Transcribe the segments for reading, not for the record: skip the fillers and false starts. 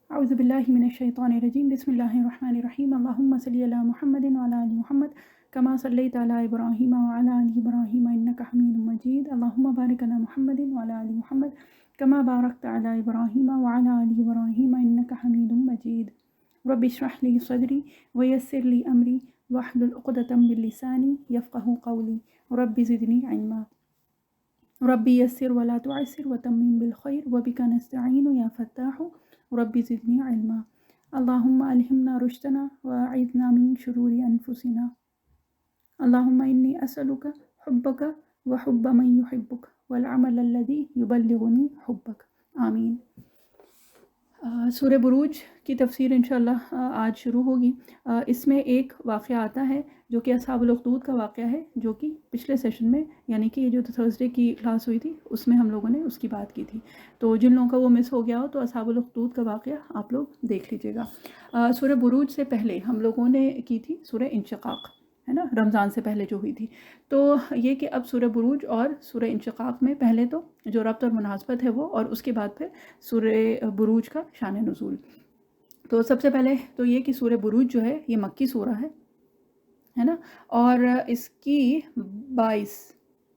اعوذ باللہ من الشیطان الرجیم بسم اللہ الرحمن الرحیم اللہم صلی علی محمد وعلی آل محمد کما صلیت علی ابراہیم وعلی آل ابراہیم انک حمید مجید اللہم بارک علی محمد وعلی آل محمد کما بارکت علی ابراہیم وعلی آل ابراہیم انک حمید مجید رب اشرح لی صدری ویسر لی امری واحلل عقدۃ من لسانی یفقہوا قولی رب زدنی علما ربی یسر ولا تعسر وتمم بالخیر وبک نستعین یا فتاح ربی زدنی علما اللہم الہمنا رشدنا واعذنا من شرور انفسنا اللہم انی اسألک حبک وحب من یحبک والعمل الذی یبلغنی حبک آمین۔ سورہ بروج کی تفسیر انشاءاللہ آج شروع ہوگی۔ اس میں ایک واقعہ آتا ہے جو کہ اصحاب الاخدود کا واقعہ ہے، جو کہ پچھلے سیشن میں یعنی کہ یہ جو تھرسڈے کی کلاس ہوئی تھی اس میں ہم لوگوں نے اس کی بات کی تھی، تو جن لوگوں کا وہ مس ہو گیا ہو تو اصحاب الاخدود کا واقعہ آپ لوگ دیکھ لیجیے گا۔ سورہ بروج سے پہلے ہم لوگوں نے کی تھی سورہ انشقاق، ہے نا، رمضان سے پہلے جو ہوئی تھی۔ تو یہ کہ اب سورہ بروج اور سورہ انشقاق میں پہلے تو جو ربط اور مناسبت ہے وہ، اور اس کے بعد پھر سورہ بروج کا شان نزول۔ تو سب سے پہلے تو یہ کہ سورہ بروج جو ہے یہ مکی سورہ ہے نا، اور اس کی 22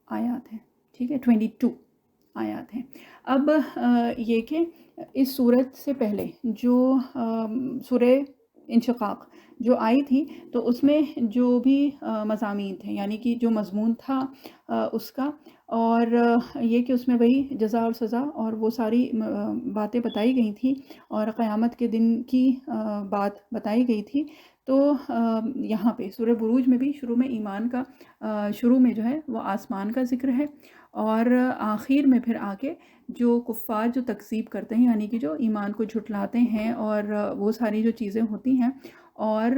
آیات ہیں، ٹھیک ہے، 22 آیات ہیں۔ اب یہ کہ اس سورت سے پہلے جو سورہ انشقاق جو آئی تھی تو اس میں جو بھی مضامین تھے، یعنی کہ جو مضمون تھا اس کا، اور یہ کہ اس میں وہی جزا اور سزا اور وہ ساری باتیں بتائی گئی تھیں، اور قیامت کے دن کی بات بتائی گئی تھی۔ تو یہاں پہ سورہ بروج میں بھی شروع میں ایمان کا، شروع میں جو ہے وہ آسمان کا ذکر ہے، اور آخر میں پھر آگے جو کفار جو تکذیب کرتے ہیں، یعنی کہ جو ایمان کو جھٹلاتے ہیں، اور وہ ساری جو چیزیں ہوتی ہیں، اور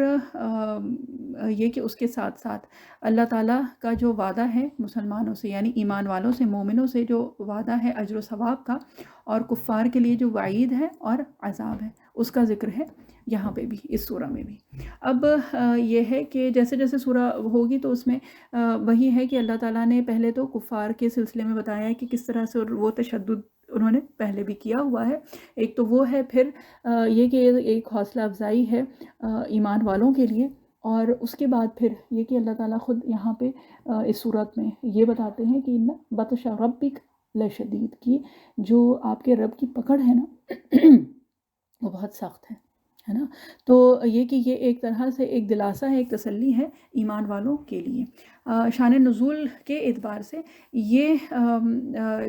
یہ کہ اس کے ساتھ ساتھ اللہ تعالیٰ کا جو وعدہ ہے مسلمانوں سے، یعنی ایمان والوں سے، مومنوں سے جو وعدہ ہے اجر و ثواب کا، اور کفار کے لیے جو وعید ہے اور عذاب ہے، اس کا ذکر ہے یہاں پہ بھی، اس سورہ میں بھی۔ اب یہ ہے کہ جیسے جیسے سورہ ہوگی تو اس میں وہی ہے کہ اللہ تعالیٰ نے پہلے تو کفار کے سلسلے میں بتایا ہے کہ کس طرح سے وہ تشدد انہوں نے پہلے بھی کیا ہوا ہے، ایک تو وہ ہے، پھر یہ کہ ایک حوصلہ افزائی ہے ایمان والوں کے لیے، اور اس کے بعد پھر یہ کہ اللہ تعالیٰ خود یہاں پہ اس صورت میں یہ بتاتے ہیں کہ بطش ربک لشدید، کی جو آپ کے رب کی پکڑ ہے نا وہ بہت سخت ہے نا۔ تو یہ کہ یہ ایک طرح سے ایک دلاسا ہے، ایک تسلی ہے ایمان والوں کے لیے۔ شان نزول کے اعتبار سے یہ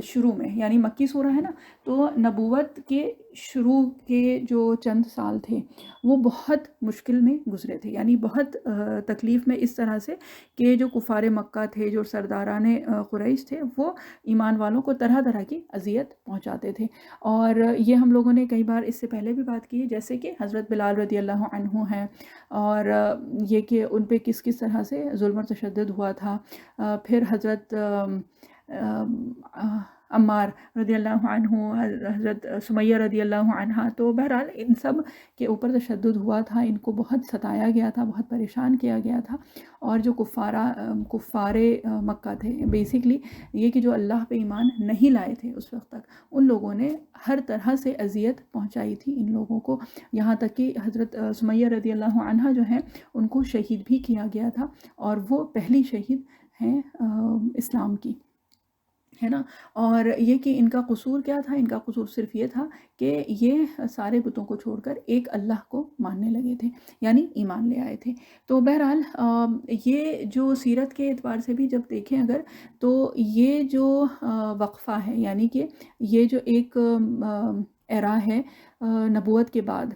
شروع میں یعنی مکی سورہ ہے نا، تو نبوت کے شروع کے جو چند سال تھے وہ بہت مشکل میں گزرے تھے، یعنی بہت تکلیف میں، اس طرح سے کہ جو کفار مکہ تھے، جو سرداران قریش تھے، وہ ایمان والوں کو طرح طرح کی اذیت پہنچاتے تھے، اور یہ ہم لوگوں نے کئی بار اس سے پہلے بھی بات کی ہے، جیسے کہ حضرت بلال رضی اللہ عنہ ہیں، اور یہ کہ ان پہ کس کس طرح سے ظلم اور تشدد ہوا تھا، پھر حضرت عمار رضی اللہ عنہ، حضرت سمیہ رضی اللہ عنہ، تو بہرحال ان سب کے اوپر تشدد ہوا تھا، ان کو بہت ستایا گیا تھا، بہت پریشان کیا گیا تھا، اور جو کفار مکہ تھے بیسکلی، یہ کہ جو اللہ پہ ایمان نہیں لائے تھے اس وقت تک، ان لوگوں نے ہر طرح سے اذیت پہنچائی تھی ان لوگوں کو، یہاں تک کہ حضرت سمیہ رضی اللہ عنہ جو ہیں ان کو شہید بھی کیا گیا تھا، اور وہ پہلی شہید ہیں اسلام کی، ہے نا۔ اور یہ کہ ان کا قصور کیا تھا؟ ان کا قصور صرف یہ تھا کہ یہ سارے بتوں کو چھوڑ کر ایک اللہ کو ماننے لگے تھے، یعنی ایمان لے آئے تھے۔ تو بہرحال یہ جو سیرت کے اعتبار سے بھی جب دیکھیں اگر، تو یہ جو وقفہ ہے، یعنی کہ یہ جو ایک ایرا ہے نبوت کے بعد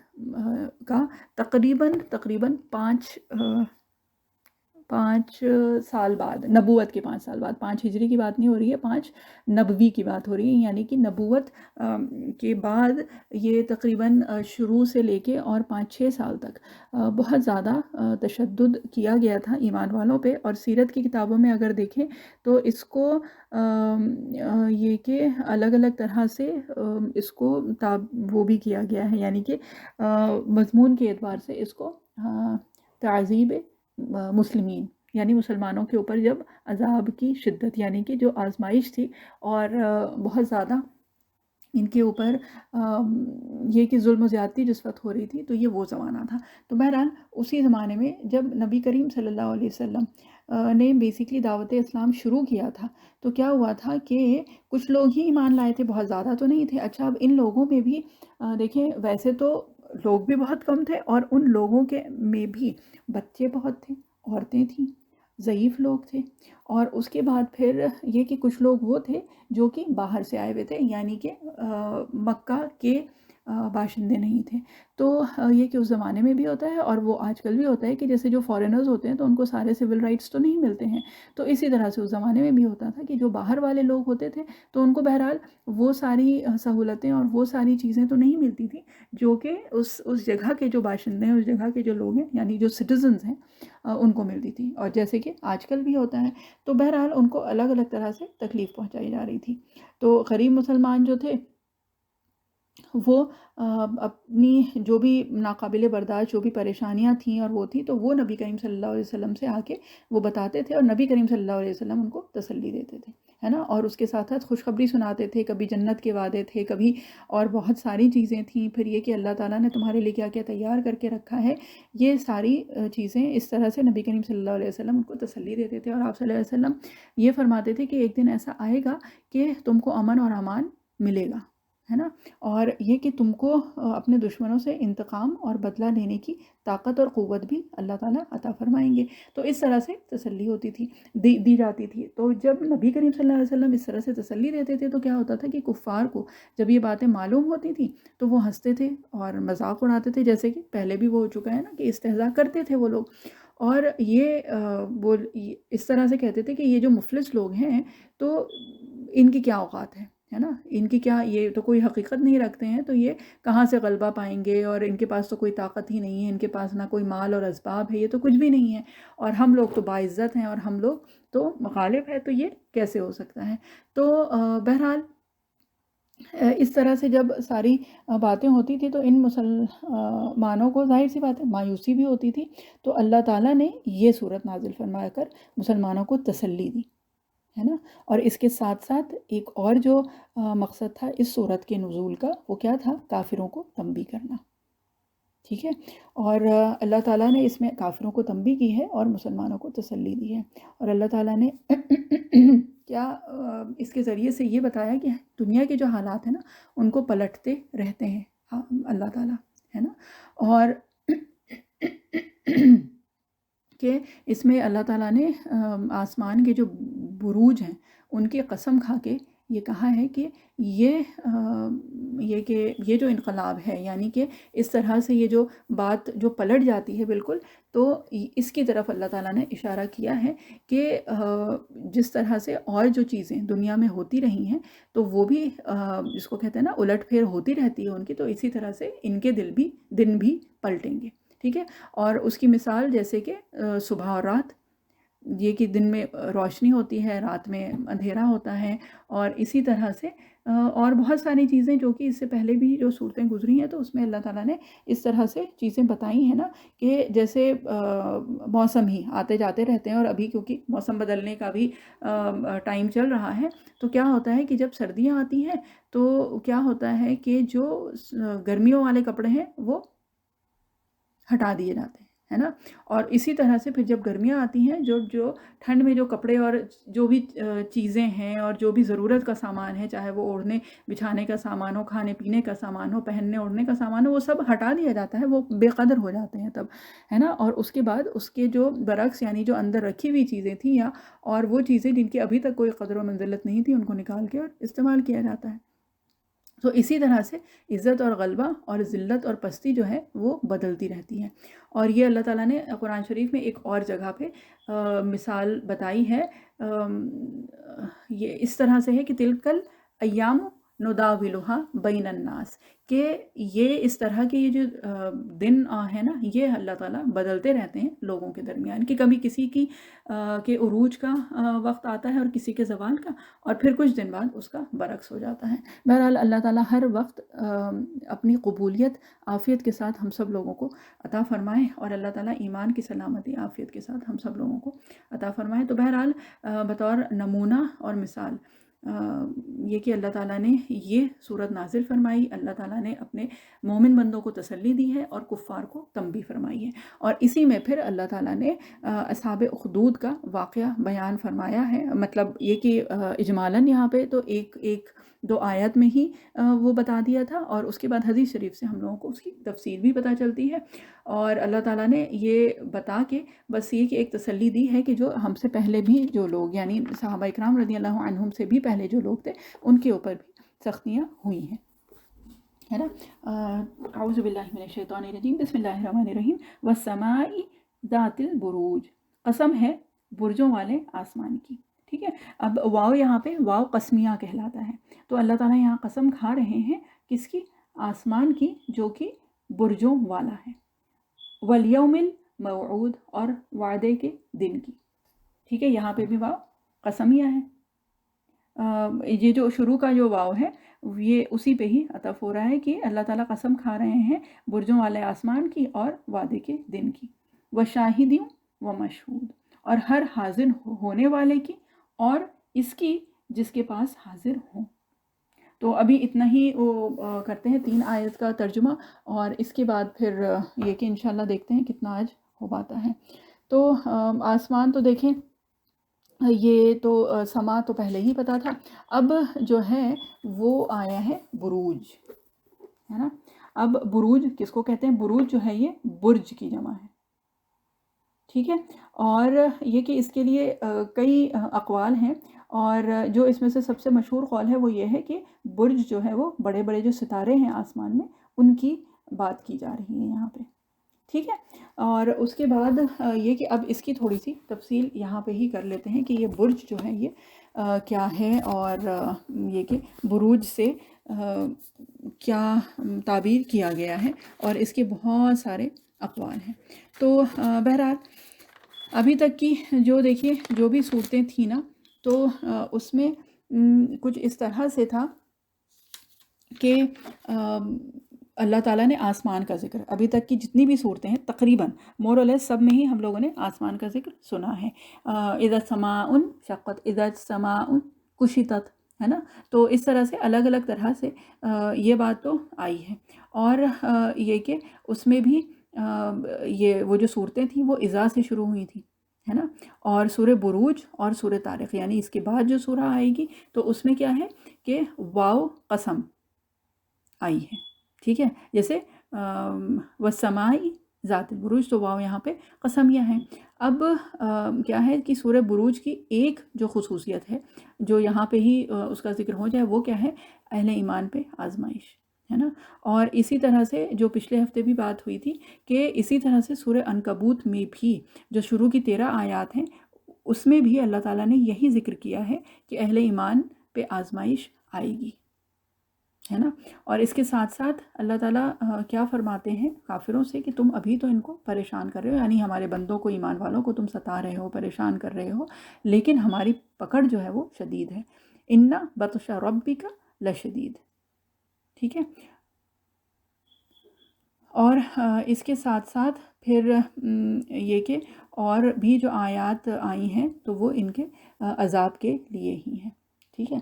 کا، تقریباً 5 سال بعد، نبوت کے 5 سال بعد، 5 ہجری کی بات نہیں ہو رہی ہے، 5 نبوی کی بات ہو رہی ہے، یعنی کہ نبوت کے بعد یہ تقریباً شروع سے لے کے اور 5-6 سال تک بہت زیادہ تشدد کیا گیا تھا ایمان والوں پہ، اور سیرت کی کتابوں میں اگر دیکھیں تو اس کو یہ کہ الگ الگ طرح سے اس کو وہ بھی کیا گیا ہے، یعنی کہ مضمون کے اعتبار سے اس کو تعذیب مسلمین، یعنی مسلمانوں کے اوپر جب عذاب کی شدت، یعنی کہ جو آزمائش تھی اور بہت زیادہ ان کے اوپر یہ کہ ظلم و زیادتی جس وقت ہو رہی تھی، تو یہ وہ زمانہ تھا۔ تو بہرحال اسی زمانے میں جب نبی کریم صلی اللہ علیہ وسلم نے بیسکلی دعوت اسلام شروع کیا تھا، تو کیا ہوا تھا کہ کچھ لوگ ہی ایمان لائے تھے، بہت زیادہ تو نہیں تھے۔ اچھا، اب ان لوگوں میں بھی دیکھیں، ویسے تو لوگ بھی بہت کم تھے، اور ان لوگوں کے میں بھی بچے بہت تھے، عورتیں تھیں، ضعیف لوگ تھے، اور اس کے بعد پھر یہ کہ کچھ لوگ وہ تھے جو کہ باہر سے آئے ہوئے تھے، یعنی کہ مکہ کے باشندے نہیں تھے۔ تو یہ کہ اس زمانے میں بھی ہوتا ہے، اور وہ آج کل بھی ہوتا ہے کہ جیسے جو فارینرز ہوتے ہیں تو ان کو سارے سول رائٹس تو نہیں ملتے ہیں، تو اسی طرح سے اس زمانے میں بھی ہوتا تھا کہ جو باہر والے لوگ ہوتے تھے تو ان کو بہرحال وہ ساری سہولتیں اور وہ ساری چیزیں تو نہیں ملتی تھیں جو کہ اس جگہ کے جو باشندے ہیں، اس جگہ کے جو لوگ ہیں، یعنی جو سٹیزنز ہیں، ان کو ملتی تھی، اور جیسے کہ آج کل بھی ہوتا ہے۔ تو بہرحال ان کو الگ الگ طرح سے تکلیف پہنچائی جا رہی تھی۔ تو غریب مسلمان جو تھے وہ اپنی جو بھی ناقابل برداشت جو بھی پریشانیاں تھیں اور وہ تھیں، تو وہ نبی کریم صلی اللہ علیہ وسلم سے آ کے وہ بتاتے تھے، اور نبی کریم صلی اللہ علیہ وسلم ان کو تسلی دیتے تھے، ہے نا، اور اس کے ساتھ ساتھ خوشخبری سناتے تھے، کبھی جنت کے وعدے تھے، کبھی اور بہت ساری چیزیں تھیں، پھر یہ کہ اللہ تعالیٰ نے تمہارے لیے کیا کیا تیار کر کے رکھا ہے، یہ ساری چیزیں اس طرح سے نبی کریم صلی اللہ علیہ وسلم ان کو تسلی دیتے تھے۔ اور آپ صلی اللہ علیہ وسلم یہ فرماتے تھے کہ ایک دن ایسا آئے گا کہ تم کو امن اور امان ملے گا، ہے نا، اور یہ کہ تم کو اپنے دشمنوں سے انتقام اور بدلہ لینے کی طاقت اور قوت بھی اللہ تعالیٰ عطا فرمائیں گے۔ تو اس طرح سے تسلی ہوتی تھی، دی جاتی تھی۔ تو جب نبی کریم صلی اللہ علیہ وسلم اس طرح سے تسلی دیتے تھے تو کیا ہوتا تھا کہ کفار کو جب یہ باتیں معلوم ہوتی تھیں تو وہ ہنستے تھے اور مذاق اڑاتے تھے، جیسے کہ پہلے بھی وہ ہو چکا ہے نا کہ استہزاء کرتے تھے وہ لوگ، اور یہ وہ اس طرح سے کہتے تھے کہ یہ جو مفلس لوگ ہیں تو ان کی کیا اوقات ہے نا، ان کی کیا، یہ تو کوئی حقیقت نہیں رکھتے ہیں، تو یہ کہاں سے غلبہ پائیں گے، اور ان کے پاس تو کوئی طاقت ہی نہیں ہے، ان کے پاس نہ کوئی مال اور اسباب ہے، یہ تو کچھ بھی نہیں ہے، اور ہم لوگ تو باعزت ہیں اور ہم لوگ تو مغالب ہے، تو یہ کیسے ہو سکتا ہے۔ تو بہرحال اس طرح سے جب ساری باتیں ہوتی تھی تو ان مسلمانوں کو ظاہر سی بات ہے مایوسی بھی ہوتی تھی، تو اللہ تعالیٰ نے یہ صورت نازل فرما کر مسلمانوں کو تسلی دی، ہے نا۔ اور اس کے ساتھ ساتھ ایک اور جو مقصد تھا اس صورت کے نزول کا، وہ کیا تھا؟ کافروں کو تنبیہ کرنا، ٹھیک ہے، اور اللہ تعالیٰ نے اس میں کافروں کو تنبیہ کی ہے اور مسلمانوں کو تسلی دی ہے، اور اللہ تعالیٰ نے کیا اس کے ذریعے سے یہ بتایا کہ دنیا کے جو حالات ہیں نا ان کو پلٹتے رہتے ہیں اللہ تعالیٰ، ہے نا، اور کہ اس میں اللہ تعالیٰ نے آسمان کے جو بروج ہیں ان کی قسم کھا کے یہ کہا ہے کہ یہ جو انقلاب ہے، یعنی کہ اس طرح سے یہ جو بات جو پلٹ جاتی ہے بالکل، تو اس کی طرف اللہ تعالیٰ نے اشارہ کیا ہے کہ جس طرح سے اور جو چیزیں دنیا میں ہوتی رہی ہیں تو وہ بھی جس کو کہتے ہیں نا الٹ پھیر ہوتی رہتی ہے ان کی، تو اسی طرح سے ان کے دن بھی پلٹیں گے، ٹھیک ہے۔ اور اس کی مثال جیسے کہ صبح اور رات، یہ کہ دن میں روشنی ہوتی ہے، رات میں اندھیرا ہوتا ہے، اور اسی طرح سے اور بہت ساری چیزیں جو کہ اس سے پہلے بھی جو صورتیں گزری ہیں تو اس میں اللہ تعالیٰ نے اس طرح سے چیزیں بتائی ہیں نا کہ جیسے موسم ہی آتے جاتے رہتے ہیں، اور ابھی کیونکہ موسم بدلنے کا بھی ٹائم چل رہا ہے، تو کیا ہوتا ہے کہ جب سردیاں آتی ہیں تو کیا ہوتا ہے کہ جو گرمیوں والے کپڑے ہیں وہ ہٹا دیے جاتے ہیں، ہے نا، اور اسی طرح سے پھر جب گرمیاں آتی ہیں جو ٹھنڈ میں جو کپڑے اور جو بھی چیزیں ہیں اور جو بھی ضرورت کا سامان ہے، چاہے وہ اوڑھنے بچھانے کا سامان ہو، کھانے پینے کا سامان ہو، پہننے اوڑھنے کا سامان ہو، وہ سب ہٹا دیا جاتا ہے، وہ بے قدر ہو جاتے ہیں تب، ہے نا، اور اس کے بعد اس کے جو برعکس یعنی جو اندر رکھی ہوئی چیزیں تھیں یا اور وہ چیزیں جن کی ابھی تک کوئی قدر و منزلت نہیں تھی ان کو نکال کے اور استعمال کیا جاتا ہے۔ تو اسی طرح سے عزت اور غلبہ اور ذلت اور پستی جو ہے وہ بدلتی رہتی ہے، اور یہ اللہ تعالیٰ نے قرآن شریف میں ایک اور جگہ پہ مثال بتائی ہے، یہ اس طرح سے ہے کہ تلکل ایام نداولھا بین الناس، کہ یہ اس طرح کے یہ جو دن ہے نا یہ اللہ تعالیٰ بدلتے رہتے ہیں لوگوں کے درمیان، کہ کبھی کسی کی کے عروج کا وقت آتا ہے اور کسی کے زوال کا، اور پھر کچھ دن بعد اس کا برعکس ہو جاتا ہے۔ بہرحال اللہ تعالیٰ ہر وقت اپنی قبولیت عافیت کے ساتھ ہم سب لوگوں کو عطا فرمائے، اور اللہ تعالیٰ ایمان کی سلامتی عافیت کے ساتھ ہم سب لوگوں کو عطا فرمائے۔ تو بہرحال بطور نمونہ اور مثال یہ کہ اللہ تعالیٰ نے یہ صورت نازل فرمائی، اللہ تعالیٰ نے اپنے مومن بندوں کو تسلی دی ہے اور کفار کو تنبیہ فرمائی ہے، اور اسی میں پھر اللہ تعالیٰ نے اصحاب اخدود کا واقعہ بیان فرمایا ہے. مطلب یہ کہ اجمالاً یہاں پہ تو ایک دو آیت میں ہی وہ بتا دیا تھا، اور اس کے بعد حدیث شریف سے ہم لوگوں کو اس کی تفصیل بھی پتہ چلتی ہے. اور اللہ تعالیٰ نے یہ بتا کے بس یہ کہ ایک تسلی دی ہے کہ جو ہم سے پہلے بھی جو لوگ، یعنی صحابہ اکرام رضی اللہ عنہم سے بھی پہلے جو لوگ تھے، ان کے اوپر بھی سختیاں ہوئی ہیں، ہے نا. اعوذ باللہ من الشیطان الرجیم، بسم اللہ الرحمن الرحیم. والسماء ذات البروج، قسم ہے برجوں والے آسمان کی. ٹھیک ہے، اب واو یہاں پہ واو قسمیہ کہلاتا ہے، تو اللہ تعالیٰ یہاں قسم کھا رہے ہیں کس کی؟ آسمان کی، جو کہ برجوں والا ہے. والیوم الموعود، اور وعدے کے دن کی. ٹھیک ہے، یہاں پہ بھی واو قسمیہ ہے. یہ جو شروع کا جو واو ہے یہ اسی پہ ہی عطف ہو رہا ہے کہ اللہ تعالیٰ قسم کھا رہے ہیں برجوں والے آسمان کی اور وعدے کے دن کی. وشاہد و مشہود، اور ہر حاضر ہونے والے کی اور اس کی جس کے پاس حاضر ہوں. تو ابھی اتنا ہی وہ کرتے ہیں 3 آیت کا ترجمہ، اور اس کے بعد پھر یہ کہ انشاءاللہ دیکھتے ہیں کتنا آج ہو پاتا ہے. تو آسمان تو دیکھیں، یہ تو سما تو پہلے ہی پتا تھا. اب جو ہے وہ آیا ہے بروج، ہے نا. اب بروج کس کو کہتے ہیں؟ بروج جو ہے یہ برج کی جمع ہے. ٹھیک ہے، اور یہ کہ اس کے لیے کئی اقوال ہیں، اور جو اس میں سے سب سے مشہور قول ہے وہ یہ ہے کہ برج جو ہے وہ بڑے بڑے جو ستارے ہیں آسمان میں ان کی بات کی جا رہی ہے یہاں پہ. ٹھیک ہے، اور اس کے بعد یہ کہ اب اس کی تھوڑی سی تفصیل یہاں پہ ہی کر لیتے ہیں کہ یہ برج جو ہے یہ کیا ہے، اور یہ کہ بروج سے کیا تعبیر کیا گیا ہے، اور اس کے بہت سارے اقوال ہیں. تو بہرحال ابھی تک کی جو دیکھیے جو بھی صورتیں تھیں نا، تو اس میں کچھ اس طرح سے تھا کہ اللہ تعالیٰ نے آسمان کا ذکر، ابھی تک کی جتنی بھی صورتیں ہیں تقریباً مور اور لیس سب میں ہی ہم لوگوں نے آسمان کا ذکر سنا ہے. اذا السماء انشقت، اذا السماء کشطت، ہے نا. تو اس طرح سے الگ الگ طرح سے یہ بات تو آئی ہے. اور یہ کہ اس میں بھی یہ وہ جو صورتیں تھیں وہ اذا سے شروع ہوئی تھیں، ہے نا. اور سورہ بروج اور سورہ طارق، یعنی اس کے بعد جو سورہ آئے گی تو اس میں کیا ہے کہ واو قسم آئی ہے. ٹھیک ہے، جیسے والسماء ذات البروج، تو واو یہاں پہ قسمیہ ہے. اب کیا ہے کہ سورہ بروج کی ایک جو خصوصیت ہے جو یہاں پہ ہی اس کا ذکر ہو جائے، وہ کیا ہے؟ اہل ایمان پہ آزمائش، ہے نا. اور اسی طرح سے جو پچھلے ہفتے بھی بات ہوئی تھی کہ اسی طرح سے سورہ عنکبوت میں بھی جو شروع کی 13 آیات ہیں اس میں بھی اللہ تعالیٰ نے یہی ذکر کیا ہے کہ اہل ایمان پہ آزمائش آئے گی، ہے نا. اور اس کے ساتھ ساتھ اللہ تعالیٰ کیا فرماتے ہیں کافروں سے کہ تم ابھی تو ان کو پریشان کر رہے ہو، یعنی ہمارے بندوں کو، ایمان والوں کو تم ستا رہے ہو، پریشان کر رہے ہو، لیکن ہماری پکڑ جو ہے وہ شدید ہے. ان بطش ربک لشدید. ٹھیک ہے، اور اس کے ساتھ ساتھ پھر یہ کہ اور بھی جو آیات آئی ہیں تو وہ ان کے عذاب کے لیے ہی ہیں. ٹھیک ہے،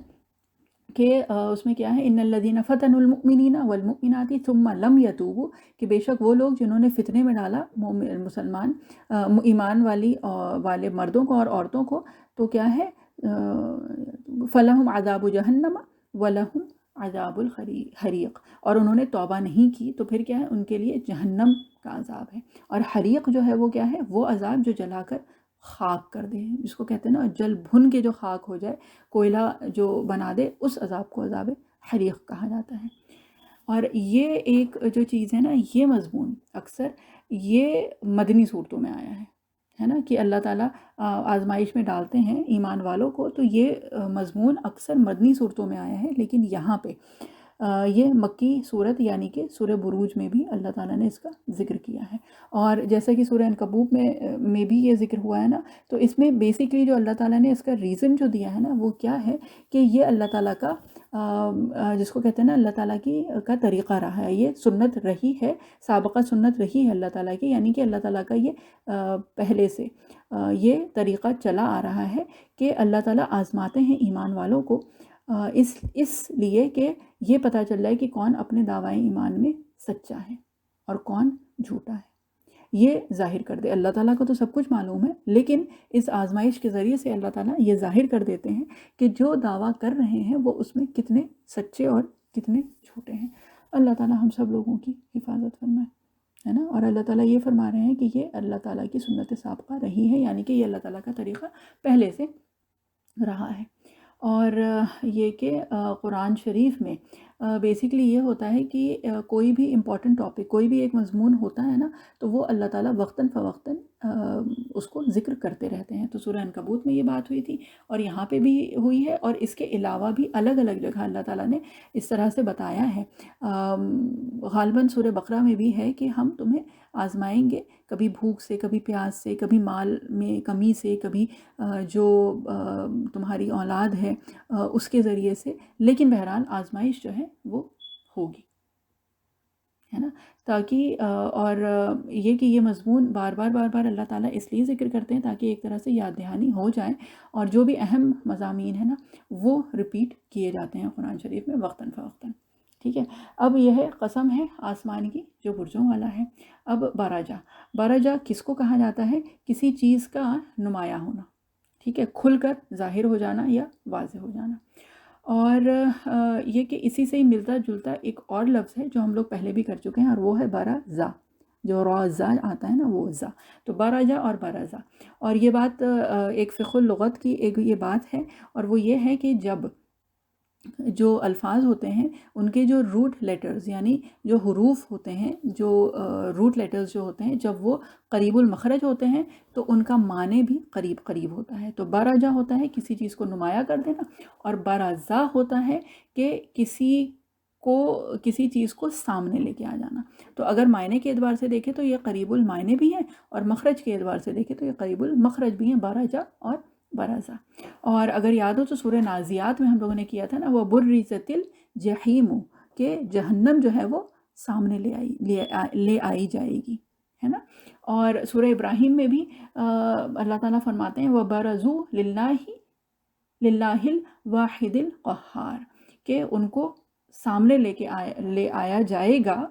کہ اس میں کیا ہے؟ ان الذین فتنوا المؤمنین والمؤمنات ثم لم یتوبوا، کہ بے شک وہ لوگ جنہوں نے فتنے میں ڈالا مسلمان ایمان والے مردوں کو اور عورتوں کو، تو کیا ہے؟ فلہم عذاب جہنم ولہم عذاب الحریق، اور انہوں نے توبہ نہیں کی تو پھر کیا ہے؟ ان کے لیے جہنم کا عذاب ہے. اور حریق جو ہے وہ کیا ہے؟ وہ عذاب جو جلا کر خاک کر دے، جس کو کہتے ہیں نا جل بھن کے جو خاک ہو جائے، کوئلہ جو بنا دے، اس عذاب کو عذاب حریق کہا جاتا ہے. اور یہ ایک جو چیز ہے نا، یہ مضمون اکثر یہ مدنی صورتوں میں آیا ہے نا، کہ اللہ تعالیٰ آزمائش میں ڈالتے ہیں ایمان والوں کو، تو یہ مضمون اکثر مدنی صورتوں میں آیا ہے. لیکن یہاں پہ یہ مکی صورت یعنی کہ سورہ بروج میں بھی اللہ تعالیٰ نے اس کا ذکر کیا ہے. اور جیسا کہ سورہ عنکبوت میں بھی یہ ذکر ہوا ہے نا، تو اس میں بیسیکلی جو اللہ تعالیٰ نے اس کا ریزن جو دیا ہے نا وہ کیا ہے کہ یہ اللہ تعالیٰ کا جس کو کہتے ہیں نا اللہ تعالیٰ کا طریقہ رہا ہے، یہ سنت رہی ہے، سابقہ سنت رہی ہے اللہ تعالیٰ کی، یعنی کہ اللہ تعالیٰ کا یہ پہلے سے یہ طریقہ چلا آ رہا ہے کہ اللہ تعالیٰ آزماتے ہیں ایمان والوں کو اس لیے کہ یہ پتہ چل جائے کہ کون اپنے دعوائے ایمان میں سچا ہے اور کون جھوٹا ہے، یہ ظاہر کر دے۔ اللہ تعالیٰ کو تو سب کچھ معلوم ہے، لیکن اس آزمائش کے ذریعے سے اللہ تعالیٰ یہ ظاہر کر دیتے ہیں کہ جو دعویٰ کر رہے ہیں وہ اس میں کتنے سچے اور کتنے جھوٹے ہیں۔ اللہ تعالیٰ ہم سب لوگوں کی حفاظت فرمائے، ہے نا۔ اور اللہ تعالیٰ یہ فرما رہے ہیں کہ یہ اللہ تعالیٰ کی سنت سابقہ رہی ہے، یعنی کہ یہ اللہ تعالیٰ کا طریقہ پہلے سے رہا ہے۔ اور یہ کہ قرآن شریف میں بیسیکلی یہ ہوتا ہے کہ کوئی بھی امپورٹنٹ ٹاپک، کوئی بھی ایک مضمون ہوتا ہے نا، تو وہ اللہ تعالیٰ وقتاً فوقتاً اس کو ذکر کرتے رہتے ہیں۔ تو سورہ عنکبوت میں یہ بات ہوئی تھی اور یہاں پہ بھی ہوئی ہے، اور اس کے علاوہ بھی الگ الگ جگہ اللہ تعالیٰ نے اس طرح سے بتایا ہے۔ غالباً سورہ بقرہ میں بھی ہے کہ ہم تمہیں آزمائیں گے، کبھی بھوک سے، کبھی پیاس سے، کبھی مال میں کمی سے، کبھی جو تمہاری اولاد ہے اس کے ذریعے سے، لیکن بہرحال آزمائش جو ہے وہ ہوگی، ہے نا۔ تاکہ اور یہ کہ یہ مضمون بار بار اللہ تعالیٰ اس لیے ذکر کرتے ہیں تاکہ ایک طرح سے یاد دہانی ہو جائے، اور جو بھی اہم مضامین ہیں نا وہ ریپیٹ کیے جاتے ہیں قرآن شریف میں وقتاً فوقتاً، ٹھیک ہے۔ اب یہ ہے قسم ہے آسمان کی جو برجوں والا ہے۔ اب بارجا کس کو کہا جاتا ہے؟ کسی چیز کا نمایاں ہونا، ٹھیک ہے، کھل کر ظاہر ہو جانا یا واضح ہو جانا۔ اور یہ کہ اسی سے ہی ملتا جلتا ایک اور لفظ ہے جو ہم لوگ پہلے بھی کر چکے ہیں، اور وہ ہے برازا، جو رازا آتا ہے نا وہ زا، تو برجا اور برازا۔ اور یہ بات ایک فقہ اللغت کی ایک یہ بات ہے، اور وہ یہ ہے کہ جب جو الفاظ ہوتے ہیں ان کے جو روٹ لیٹرز، یعنی جو حروف ہوتے ہیں، جو روٹ لیٹرز جو ہوتے ہیں، جب وہ قریب المخرج ہوتے ہیں تو ان کا معنی بھی قریب قریب ہوتا ہے۔ تو برجا ہوتا ہے کسی چیز کو نمایاں کر دینا، اور برازا ہوتا ہے کہ کسی چیز کو سامنے لے کے آ جانا۔ تو اگر معنی کے اعتبار سے دیکھیں تو یہ قریب المعنی بھی ہیں، اور مخرج کے اعتبار سے دیکھیں تو یہ قریب المخرج بھی ہیں، برجا اور برازا۔ اور اگر یاد ہو تو سورہ نازیات میں ہم لوگوں نے کیا تھا نا، وہ برزت الجحیم، کہ جہنم جو ہے وہ سامنے لے آئی جائے گی، ہے نا۔ اور سورہ ابراہیم میں بھی اللہ تعالیٰ فرماتے ہیں وَبَرَزُوا لِلَّهِ الْوَاحِدِ الْقَهَّارِ، کہ ان کو سامنے لے آیا جائے گا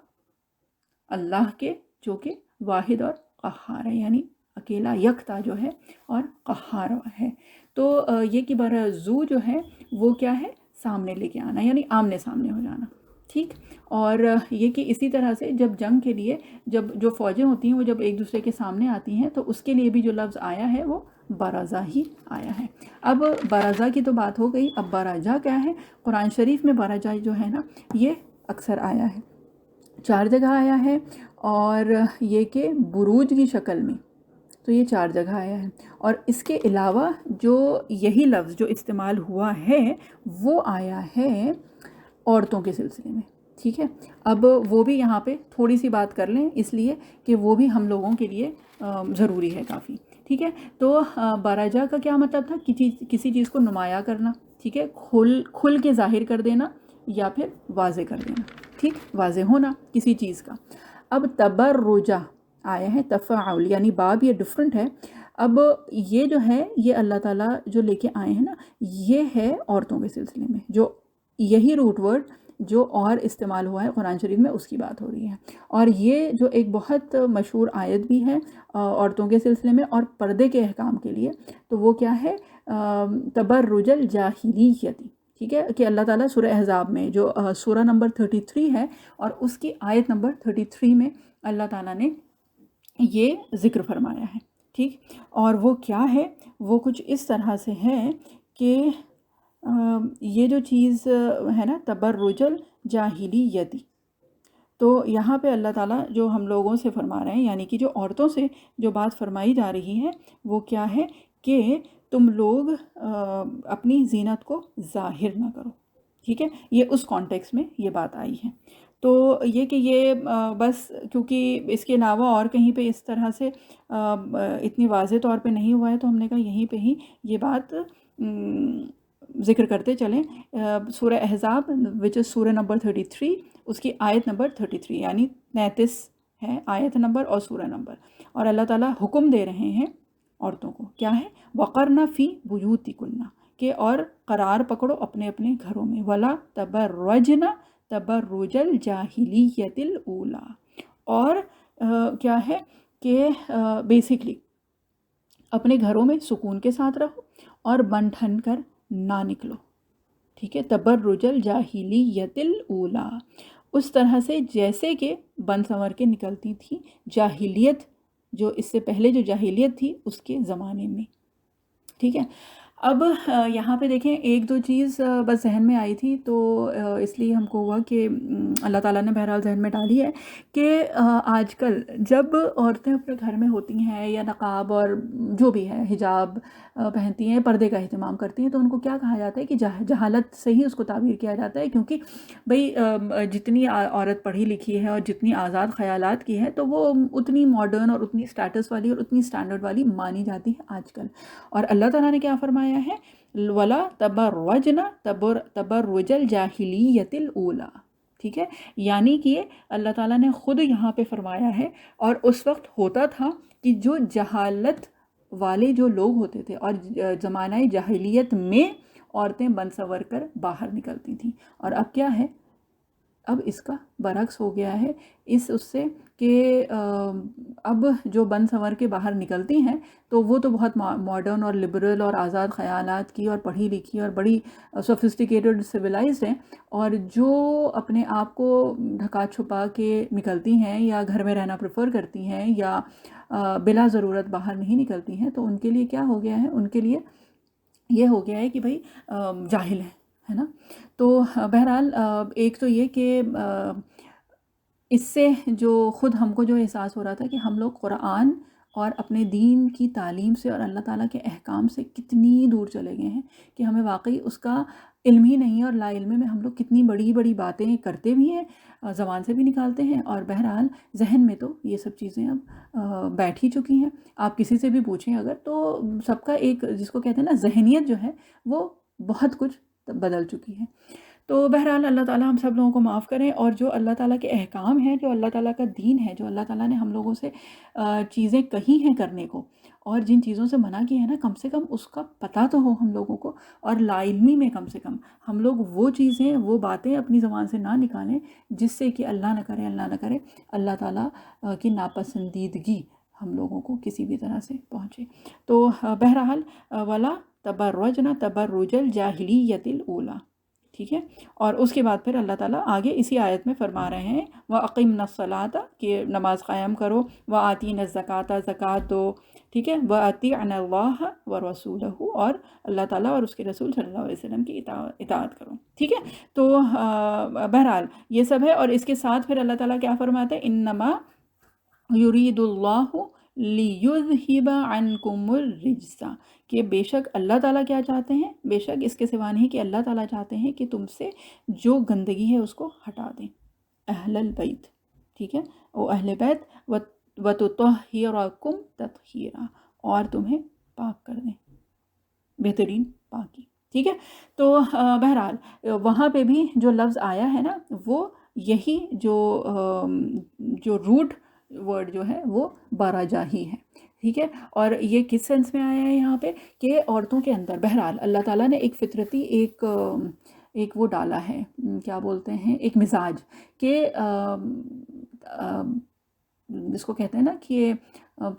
اللہ کے جو کہ واحد اور قہار ہے، یعنی اکیلا یکتا جو ہے اور قہار ہے۔ تو یہ کہ برزو جو ہے وہ کیا ہے؟ سامنے لے کے آنا، یعنی آمنے سامنے ہو جانا، ٹھیک۔ اور یہ کہ اسی طرح سے جب جنگ کے لیے جب جو فوجیں ہوتی ہیں وہ جب ایک دوسرے کے سامنے آتی ہیں تو اس کے لیے بھی جو لفظ آیا ہے وہ برازا ہی آیا ہے۔ اب برازا کی تو بات ہو گئی، اب برجا کیا ہے؟ قرآن شریف میں برجا جو ہے نا یہ اکثر آیا ہے، 4 جگہ آیا ہے، اور یہ کہ بروج کی شکل میں تو یہ 4 جگہ آیا ہے، اور اس کے علاوہ جو یہی لفظ جو استعمال ہوا ہے وہ آیا ہے عورتوں کے سلسلے میں، ٹھیک ہے۔ اب وہ بھی یہاں پہ تھوڑی سی بات کر لیں، اس لیے کہ وہ بھی ہم لوگوں کے لیے ضروری ہے کافی، ٹھیک ہے۔ تو برجا کا کیا مطلب تھا؟ کسی چیز کو نمایاں کرنا، ٹھیک ہے، کھل کے ظاہر کر دینا یا پھر واضح کر دینا، ٹھیک، واضح ہونا کسی چیز کا۔ اب تبرجا آیا ہے تفاعل، یعنی باب یہ ڈفرنٹ ہے۔ اب یہ جو ہے یہ اللہ تعالیٰ جو لے کے آئے ہیں نا یہ ہے عورتوں کے سلسلے میں، جو یہی روٹ ورڈ جو اور استعمال ہوا ہے قرآن شریف میں اس کی بات ہو رہی ہے۔ اور یہ جو ایک بہت مشہور آیت بھی ہے عورتوں کے سلسلے میں اور پردے کے احکام کے لیے، تو وہ کیا ہے؟ تبرج الجاہلیتی، ٹھیک ہے، کہ اللہ تعالیٰ سورہ احزاب میں جو سورہ نمبر 33 ہے اور اس کی آیت نمبر 33 میں اللہ تعالیٰ نے یہ ذکر فرمایا ہے، ٹھیک۔ اور وہ کیا ہے؟ وہ کچھ اس طرح سے ہے کہ یہ جو چیز ہے نا تبرج الجاہلیتی، تو یہاں پہ اللہ تعالیٰ جو ہم لوگوں سے فرما رہے ہیں، یعنی کہ جو عورتوں سے جو بات فرمائی جا رہی ہے وہ کیا ہے کہ تم لوگ اپنی زینت کو ظاہر نہ کرو، ٹھیک ہے۔ یہ اس کانٹیکس میں یہ بات آئی ہے۔ تو یہ کہ یہ بس کیونکہ اس کے علاوہ اور کہیں پہ اس طرح سے اتنی واضح طور پہ نہیں ہوا ہے تو ہم نے کہا یہیں پہ ہی یہ بات ذکر کرتے چلیں۔ سورہ احزاب وچ از سورہ نمبر 33، اس کی آیت نمبر 33 یعنی 33 ہے آیت نمبر اور سورہ نمبر، اور اللہ تعالیٰ حکم دے رہے ہیں عورتوں کو، کیا ہے؟ وقرن فی بیوتکن، کہ اور قرار پکڑو اپنے اپنے گھروں میں، ولا تبرجنا تبرج الجاہلیت الاولی، اور کیا ہے کہ بیسکلی اپنے گھروں میں سکون کے ساتھ رہو اور بن ٹھن کر نہ نکلو، ٹھیک ہے، تبرج الجاہلیت الاولی، اس طرح سے جیسے کہ بن سنور کے نکلتی تھی جاہلیت، جو اس سے پہلے جو جاہلیت تھی اس کے زمانے میں، ٹھیک ہے۔ اب یہاں پہ دیکھیں ایک دو چیز بس ذہن میں آئی تھی، تو اس لیے ہم کو ہوا کہ اللہ تعالیٰ نے بہرحال ذہن میں ڈالی ہے کہ آج کل جب عورتیں اپنے گھر میں ہوتی ہیں یا نقاب اور جو بھی ہے حجاب پہنتی ہیں، پردے کا اہتمام کرتی ہیں، تو ان کو کیا کہا جاتا ہے کہ جہالت سے ہی اس کو تعبیر کیا جاتا ہے، کیونکہ بھئی جتنی عورت پڑھی لکھی ہے اور جتنی آزاد خیالات کی ہے تو وہ اتنی ماڈرن اور اتنی سٹیٹس والی اور اتنی سٹینڈرڈ والی مانی جاتی ہے آج کل۔ اور اللہ تعالیٰ نے کیا فرمایا ہے، وَلَا تَبَرَّجْنَا تَبَرُّجَ الْجَاهِلِيَّةِ الْأُولَى، ٹھیک ہے، یعنی کہ اللہ تعالیٰ نے خود یہاں پہ فرمایا ہے، اور اس وقت ہوتا تھا کہ جو جہالت والے جو لوگ ہوتے تھے اور زمانہ جاہلیت میں عورتیں بن سنور کر باہر نکلتی تھیں، اور اب کیا ہے، اب اس کا برعکس ہو گیا ہے اس سے کہ اب جو بن سنور کے باہر نکلتی ہیں تو وہ تو بہت ماڈرن اور لبرل اور آزاد خیالات کی اور پڑھی لکھی اور بڑی سوفسٹیکیٹڈ سویلائزڈ ہیں، اور جو اپنے آپ کو ڈھکا چھپا کے نکلتی ہیں یا گھر میں رہنا پریفر کرتی ہیں یا بلا ضرورت باہر نہیں نکلتی ہیں، تو ان کے لیے کیا ہو گیا ہے، ان کے لیے یہ ہو گیا ہے کہ بھئی جاہل ہے نا۔ تو بہرحال ایک تو یہ کہ اس سے جو خود ہم کو جو احساس ہو رہا تھا کہ ہم لوگ قرآن اور اپنے دین کی تعلیم سے اور اللہ تعالیٰ کے احکام سے کتنی دور چلے گئے ہیں کہ ہمیں واقعی اس کا علم ہی نہیں ہے، اور لا علم میں ہم لوگ کتنی بڑی بڑی باتیں کرتے بھی ہیں، زبان سے بھی نکالتے ہیں، اور بہرحال ذہن میں تو یہ سب چیزیں اب بیٹھ ہی چکی ہیں۔ آپ کسی سے بھی پوچھیں اگر، تو سب کا ایک جس کو کہتے ہیں نا ذہنیت جو ہے وہ بہت کچھ بدل چکی ہے۔ تو بہرحال اللہ تعالیٰ ہم سب لوگوں کو معاف کریں، اور جو اللہ تعالیٰ کے احکام ہیں، جو اللہ تعالیٰ کا دین ہے، جو اللہ تعالیٰ نے ہم لوگوں سے چیزیں کہی ہیں کرنے کو اور جن چیزوں سے منع کی ہے نا، کم سے کم اس کا پتہ تو ہو ہم لوگوں کو، اور لا علمی میں کم سے کم ہم لوگ وہ چیزیں وہ باتیں اپنی زبان سے نہ نکالیں جس سے کہ اللہ نہ کرے اللہ تعالیٰ کی ناپسندیدگی ہم لوگوں کو کسی بھی طرح سے پہنچے۔ تو بہرحال وَلَا تَبَرَّجْنَا تَبَرُّجَ الْجَاهِلِيَّةِ الْأُولَى، ٹھیک ہے۔ اور اس کے بعد پھر اللہ تعالیٰ آگے اسی آیت میں فرما رہے ہیں وَأَقِمْنَا الصَّلَاةَ کہ نماز قائم کرو، وَآتِينَا الزَّكَاةَ زکوٰۃ دو، ٹھیک ہے، وَأَطِيعْنَا اللَّهَ وَرَسُولَهُ اور اللہ تعالیٰ اور اس کے رسول صلی اللہ علیہ وسلم کی اطاعت کرو، ٹھیک ہے۔ تو بہرحال یہ سب ہے، اور اس کے ساتھ پھر اللہ تعالیٰ کیا فرماتے ہیں، انما یرید اللہ لیذہب عنکم الرجس، کہ بے شک اللہ تعالیٰ کیا چاہتے ہیں، بے شک اس کے سوا نہیں کہ اللہ تعالیٰ چاہتے ہیں کہ تم سے جو گندگی ہے اس کو ہٹا دیں، اہل البیت، ٹھیک ہے، او اہل بیت، وتطہرکم تطہیرا، اور تمہیں پاک کر دیں بہترین پاکی، ٹھیک ہے۔ تو بہرحال وہاں پہ بھی جو لفظ آیا ہے نا، وہ یہی جو روٹ ورڈ جو ہے وہ بارہ ہی ہے، ٹھیک ہے۔ اور یہ کس سینس میں آیا ہے یہاں پہ کہ عورتوں کے اندر بہرحال اللہ تعالیٰ نے ایک فطرتی ایک وہ ڈالا ہے، کیا بولتے ہیں، ایک مزاج کہ جس کو کہتے ہیں نا کہ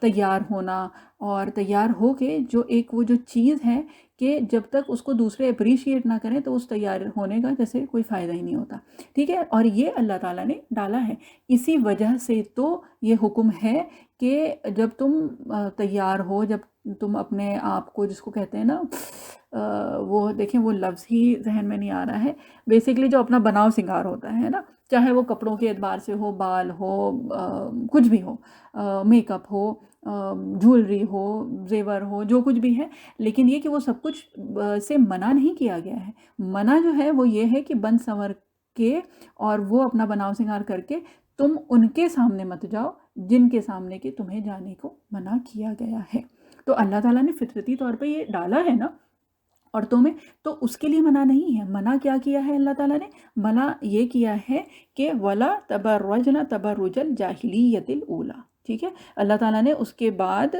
تیار ہونا، اور تیار ہو کے جو ایک وہ جو چیز ہے کہ جب تک اس کو دوسرے اپریشیٹ نہ کریں تو اس تیار ہونے کا جیسے کوئی فائدہ ہی نہیں ہوتا، ٹھیک ہے۔ اور یہ اللہ تعالیٰ نے ڈالا ہے، اسی وجہ سے تو یہ حکم ہے کہ جب تم تیار ہو، جب تم اپنے آپ کو جس کو کہتے ہیں نا وہ دیکھیں وہ لفظ ہی ذہن میں نہیں آ رہا ہے، بیسکلی جو اپنا بناؤ سنگار ہوتا ہے نا، چاہے وہ کپڑوں کے اعتبار سے ہو، بال ہو، کچھ بھی ہو، میک اپ ہو، جولری ہو، زیور ہو، جو کچھ بھی ہے، لیکن یہ کہ وہ سب کچھ سے منع نہیں کیا گیا ہے۔ منع جو ہے وہ یہ ہے کہ بن سنور کے اور وہ اپنا بناؤ سنگار کر کے تم ان کے سامنے مت جاؤ جن کے سامنے کے تمہیں جانے کو منع کیا گیا ہے۔ تو اللہ تعالیٰ نے فطرتی طور پہ یہ ڈالا ہے نا عورتوں میں، تو اس کے لیے منع نہیں ہے۔ منع کیا کیا ہے اللہ تعالیٰ نے؟ منع یہ کیا ہے کہ وَلَا تَبَرَّجْنَا تَبَرُّجَ الْجَاهِلِيَّةِ الْأُولَى، ٹھیک ہے. اللہ تعالیٰ نے اس کے بعد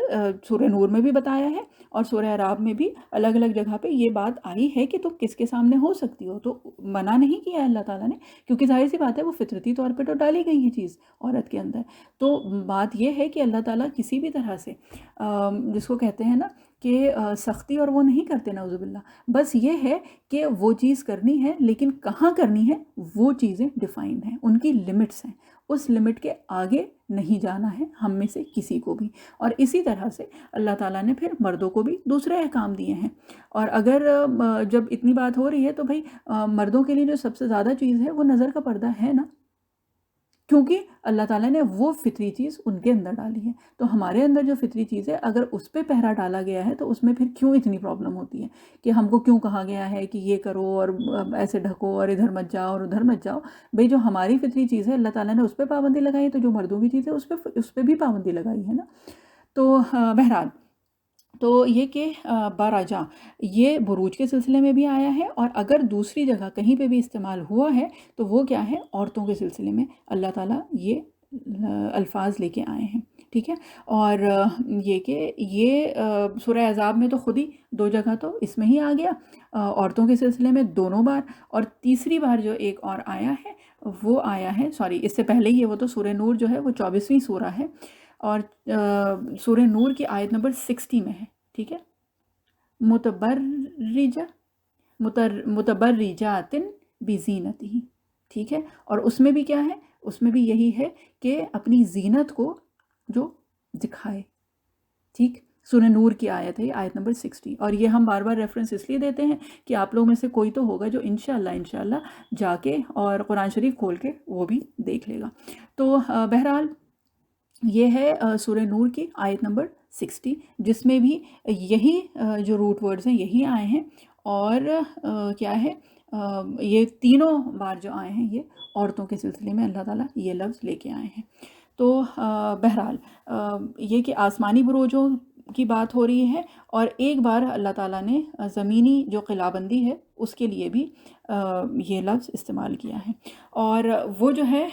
سورہ نور میں بھی بتایا ہے اور سورہ اعراف میں بھی الگ الگ جگہ پہ یہ بات آئی ہے کہ تم کس کے سامنے ہو سکتی ہو. تو منع نہیں کیا ہے اللہ تعالیٰ نے، کیونکہ ظاہر سی بات ہے وہ فطرتی طور پہ تو ڈالی گئی یہ چیز عورت کے اندر. تو بات یہ ہے کہ اللہ تعالیٰ کسی بھی طرح سے جس کو کہتے ہیں نا کہ سختی اور وہ نہیں کرتے نعوذ باللہ. بس یہ ہے کہ وہ چیز کرنی ہے لیکن کہاں کرنی ہے وہ چیزیں ڈیفائنڈ ہیں، ان کی لمٹس ہیں، اس لمٹ کے آگے نہیں جانا ہے ہم میں سے کسی کو بھی. اور اسی طرح سے اللہ تعالیٰ نے پھر مردوں کو بھی دوسرے احکام دیے ہیں. اور اگر جب اتنی بات ہو رہی ہے تو بھائی مردوں کے لیے جو سب سے زیادہ چیز ہے وہ نظر کا پردہ ہے نا، کیونکہ اللہ تعالیٰ نے وہ فطری چیز ان کے اندر ڈالی ہے. تو ہمارے اندر جو فطری چیز ہے اگر اس پہ پہرا ڈالا گیا ہے تو اس میں پھر کیوں اتنی پرابلم ہوتی ہے کہ ہم کو کیوں کہا گیا ہے کہ یہ کرو اور ایسے ڈھکو اور ادھر مت جاؤ اور ادھر مت جاؤ. بھئی جو ہماری فطری چیز ہے اللہ تعالیٰ نے اس پہ پابندی لگائی ہے، تو جو مردوں کی چیز ہے اس پہ بھی پابندی لگائی ہے نا. تو بہرحال تو یہ کہ باراجا یہ بروج کے سلسلے میں بھی آیا ہے، اور اگر دوسری جگہ کہیں پہ بھی استعمال ہوا ہے تو وہ کیا ہے، عورتوں کے سلسلے میں اللہ تعالیٰ یہ الفاظ لے کے آئے ہیں. ٹھیک ہے. اور یہ کہ یہ سورہ احزاب میں تو خود ہی 2 جگہ تو اس میں ہی آ گیا، عورتوں کے سلسلے میں 2 بار، اور تیسری بار جو ایک اور آیا ہے وہ آیا ہے، سوری اس سے پہلے ہی ہے وہ تو سورہ نور جو ہے وہ 24ویں سورہ ہے، اور سورہ نور کی آیت نمبر 60 میں ہے. ٹھیک ہے. متبرجات بزینتہ. ٹھیک ہے. اور اس میں بھی کیا ہے، اس میں بھی یہی ہے کہ اپنی زینت کو جو دکھائے. ٹھیک. سورہ نور کی آیت ہے آیت نمبر 60. اور یہ ہم بار بار ریفرنس اس لیے دیتے ہیں کہ آپ لوگ میں سے کوئی تو ہوگا جو انشاءاللہ جا کے اور قرآن شریف کھول کے وہ بھی دیکھ لے گا. تو بہرحال یہ ہے سورہ نور کی آیت نمبر 60، جس میں بھی یہی جو روٹ ورڈز ہیں یہی آئے ہیں. اور کیا ہے، یہ تینوں بار جو آئے ہیں یہ عورتوں کے سلسلے میں اللہ تعالیٰ یہ لفظ لے کے آئے ہیں. تو بہرحال یہ کہ آسمانی بروجوں کی بات ہو رہی ہے، اور ایک بار اللہ تعالیٰ نے زمینی جو قلعہ بندی ہے اس کے لیے بھی یہ لفظ استعمال کیا ہے. اور وہ جو ہے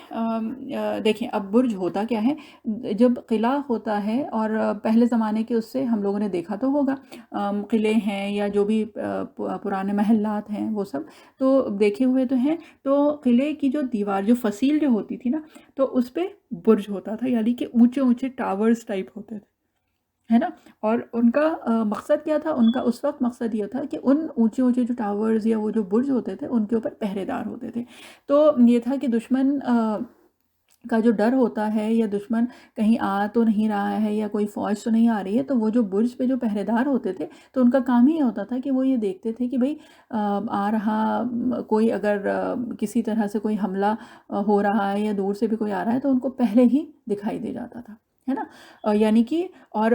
دیکھیں اب برج ہوتا کیا ہے، جب قلعہ ہوتا ہے، اور پہلے زمانے کے اس سے ہم لوگوں نے دیکھا تو ہوگا قلعے ہیں یا جو بھی پرانے محلات ہیں وہ سب تو دیکھے ہوئے تو ہیں. تو قلعے کی جو دیوار جو فصیل جو ہوتی تھی نا تو اس پہ برج ہوتا تھا، یعنی کہ اونچے اونچے ٹاورز ٹائپ ہوتے تھے، ہے نا. اور ان کا مقصد کیا تھا، ان کا اس وقت مقصد یہ تھا کہ ان اونچے اونچے جو ٹاورز یا وہ جو برج ہوتے تھے ان کے اوپر پہرے دار ہوتے تھے. تو یہ تھا کہ دشمن کا جو ڈر ہوتا ہے یا دشمن کہیں آ تو نہیں رہا ہے یا کوئی فوج تو نہیں آ رہی ہے، تو وہ جو برج پہ جو پہرے دار ہوتے تھے تو ان کا کام ہی یہ ہوتا تھا کہ وہ یہ دیکھتے تھے کہ بھئی آ رہا کوئی، اگر کسی طرح سے کوئی حملہ ہو رہا ہے یا دور سے بھی کوئی آ رہا ہے تو ان کو پہلے ہی دکھائی دے جاتا تھا، ہے نا. یعنی کہ اور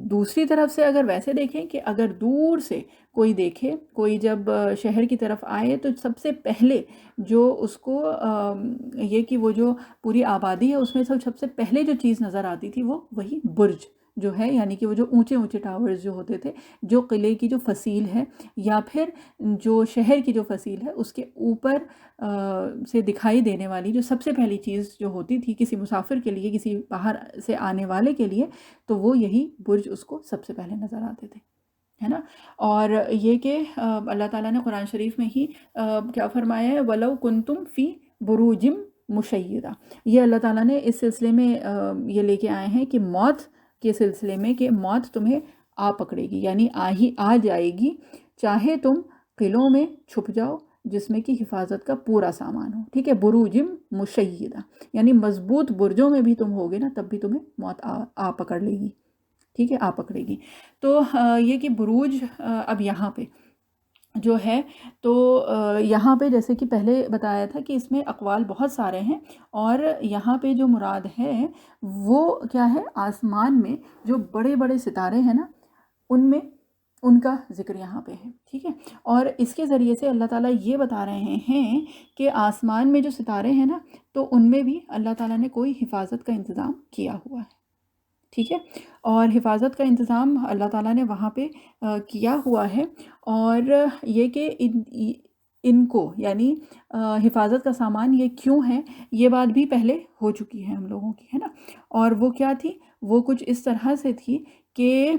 دوسری طرف سے اگر ویسے دیکھیں کہ اگر دور سے کوئی دیکھے، کوئی جب شہر کی طرف آئے تو سب سے پہلے جو اس کو یہ کہ وہ جو پوری آبادی ہے اس میں سب سے پہلے جو چیز نظر آتی تھی وہ وہی برج جو ہے، یعنی کہ وہ جو اونچے اونچے ٹاورز جو ہوتے تھے، جو قلعے کی جو فصیل ہے یا پھر جو شہر کی جو فصیل ہے اس کے اوپر سے دکھائی دینے والی جو سب سے پہلی چیز جو ہوتی تھی کسی مسافر کے لیے، کسی باہر سے آنے والے کے لیے، تو وہ یہی برج اس کو سب سے پہلے نظر آتے تھے، ہے نا. اور یہ کہ اللہ تعالیٰ نے قرآن شریف میں ہی کیا فرمایا ہے، وَلَوْ كُنْتُمْ فِي بُرُوجٍ مُشَيِّدَةٍ. یہ اللہ تعالیٰ نے اس سلسلے میں یہ لے کے آئے ہیں کہ موت کے سلسلے میں کہ موت تمہیں آ پکڑے گی، یعنی آ جائے گی، چاہے تم قلعوں میں چھپ جاؤ جس میں کہ حفاظت کا پورا سامان ہو. ٹھیک ہے. بروجم مشیدہ یعنی مضبوط برجوں میں بھی تم ہوگے نا تب بھی تمہیں موت آ پکڑ لے گی. ٹھیک ہے، آ پکڑے گی. تو یہ کہ بروج اب یہاں پہ جو ہے تو یہاں پہ جیسے کہ پہلے بتایا تھا کہ اس میں اقوال بہت سارے ہیں، اور یہاں پہ جو مراد ہے وہ کیا ہے، آسمان میں جو بڑے بڑے ستارے ہیں نا ان میں ان کا ذکر یہاں پہ ہے. ٹھیک ہے. اور اس کے ذریعے سے اللہ تعالیٰ یہ بتا رہے ہیں کہ آسمان میں جو ستارے ہیں نا تو ان میں بھی اللہ تعالیٰ نے کوئی حفاظت کا انتظام کیا ہوا ہے. ٹھیک ہے. اور حفاظت کا انتظام اللہ تعالیٰ نے وہاں پہ کیا ہوا ہے. اور یہ کہ ان کو یعنی حفاظت کا سامان یہ کیوں ہے، یہ بات بھی پہلے ہو چکی ہے ہم لوگوں کی، ہے نا. اور وہ کیا تھی، وہ کچھ اس طرح سے تھی کہ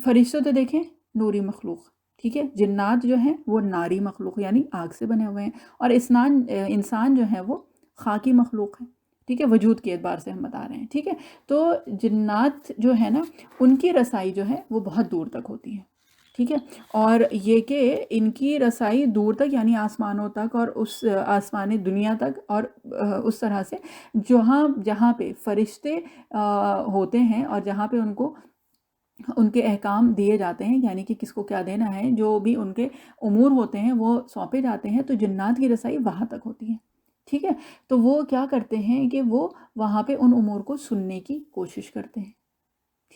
فرشتوں تو دیکھیں نوری مخلوق، ٹھیک ہے، جنات جو ہیں وہ ناری مخلوق یعنی آگ سے بنے ہوئے ہیں، اور انسان جو ہے وہ خاکی مخلوق ہے، ٹھیک ہے، وجود کے اعتبار سے ہم بتا رہے ہیں، ٹھیک ہے. تو جنات جو ہے نا ان کی رسائی جو ہے وہ بہت دور تک ہوتی ہے، ٹھیک ہے. اور یہ کہ ان کی رسائی دور تک یعنی آسمانوں تک اور اس آسمانی دنیا تک، اور اس طرح سے جہاں پہ فرشتے ہوتے ہیں اور جہاں پہ ان کے احکام دیے جاتے ہیں، یعنی کہ کس کو کیا دینا ہے، جو بھی ان کے امور ہوتے ہیں وہ سونپے جاتے ہیں، تو جنات کی رسائی وہاں تک ہوتی ہے، ٹھیک ہے. تو وہ کیا کرتے ہیں کہ وہ وہاں پہ ان امور کو سننے کی کوشش کرتے ہیں،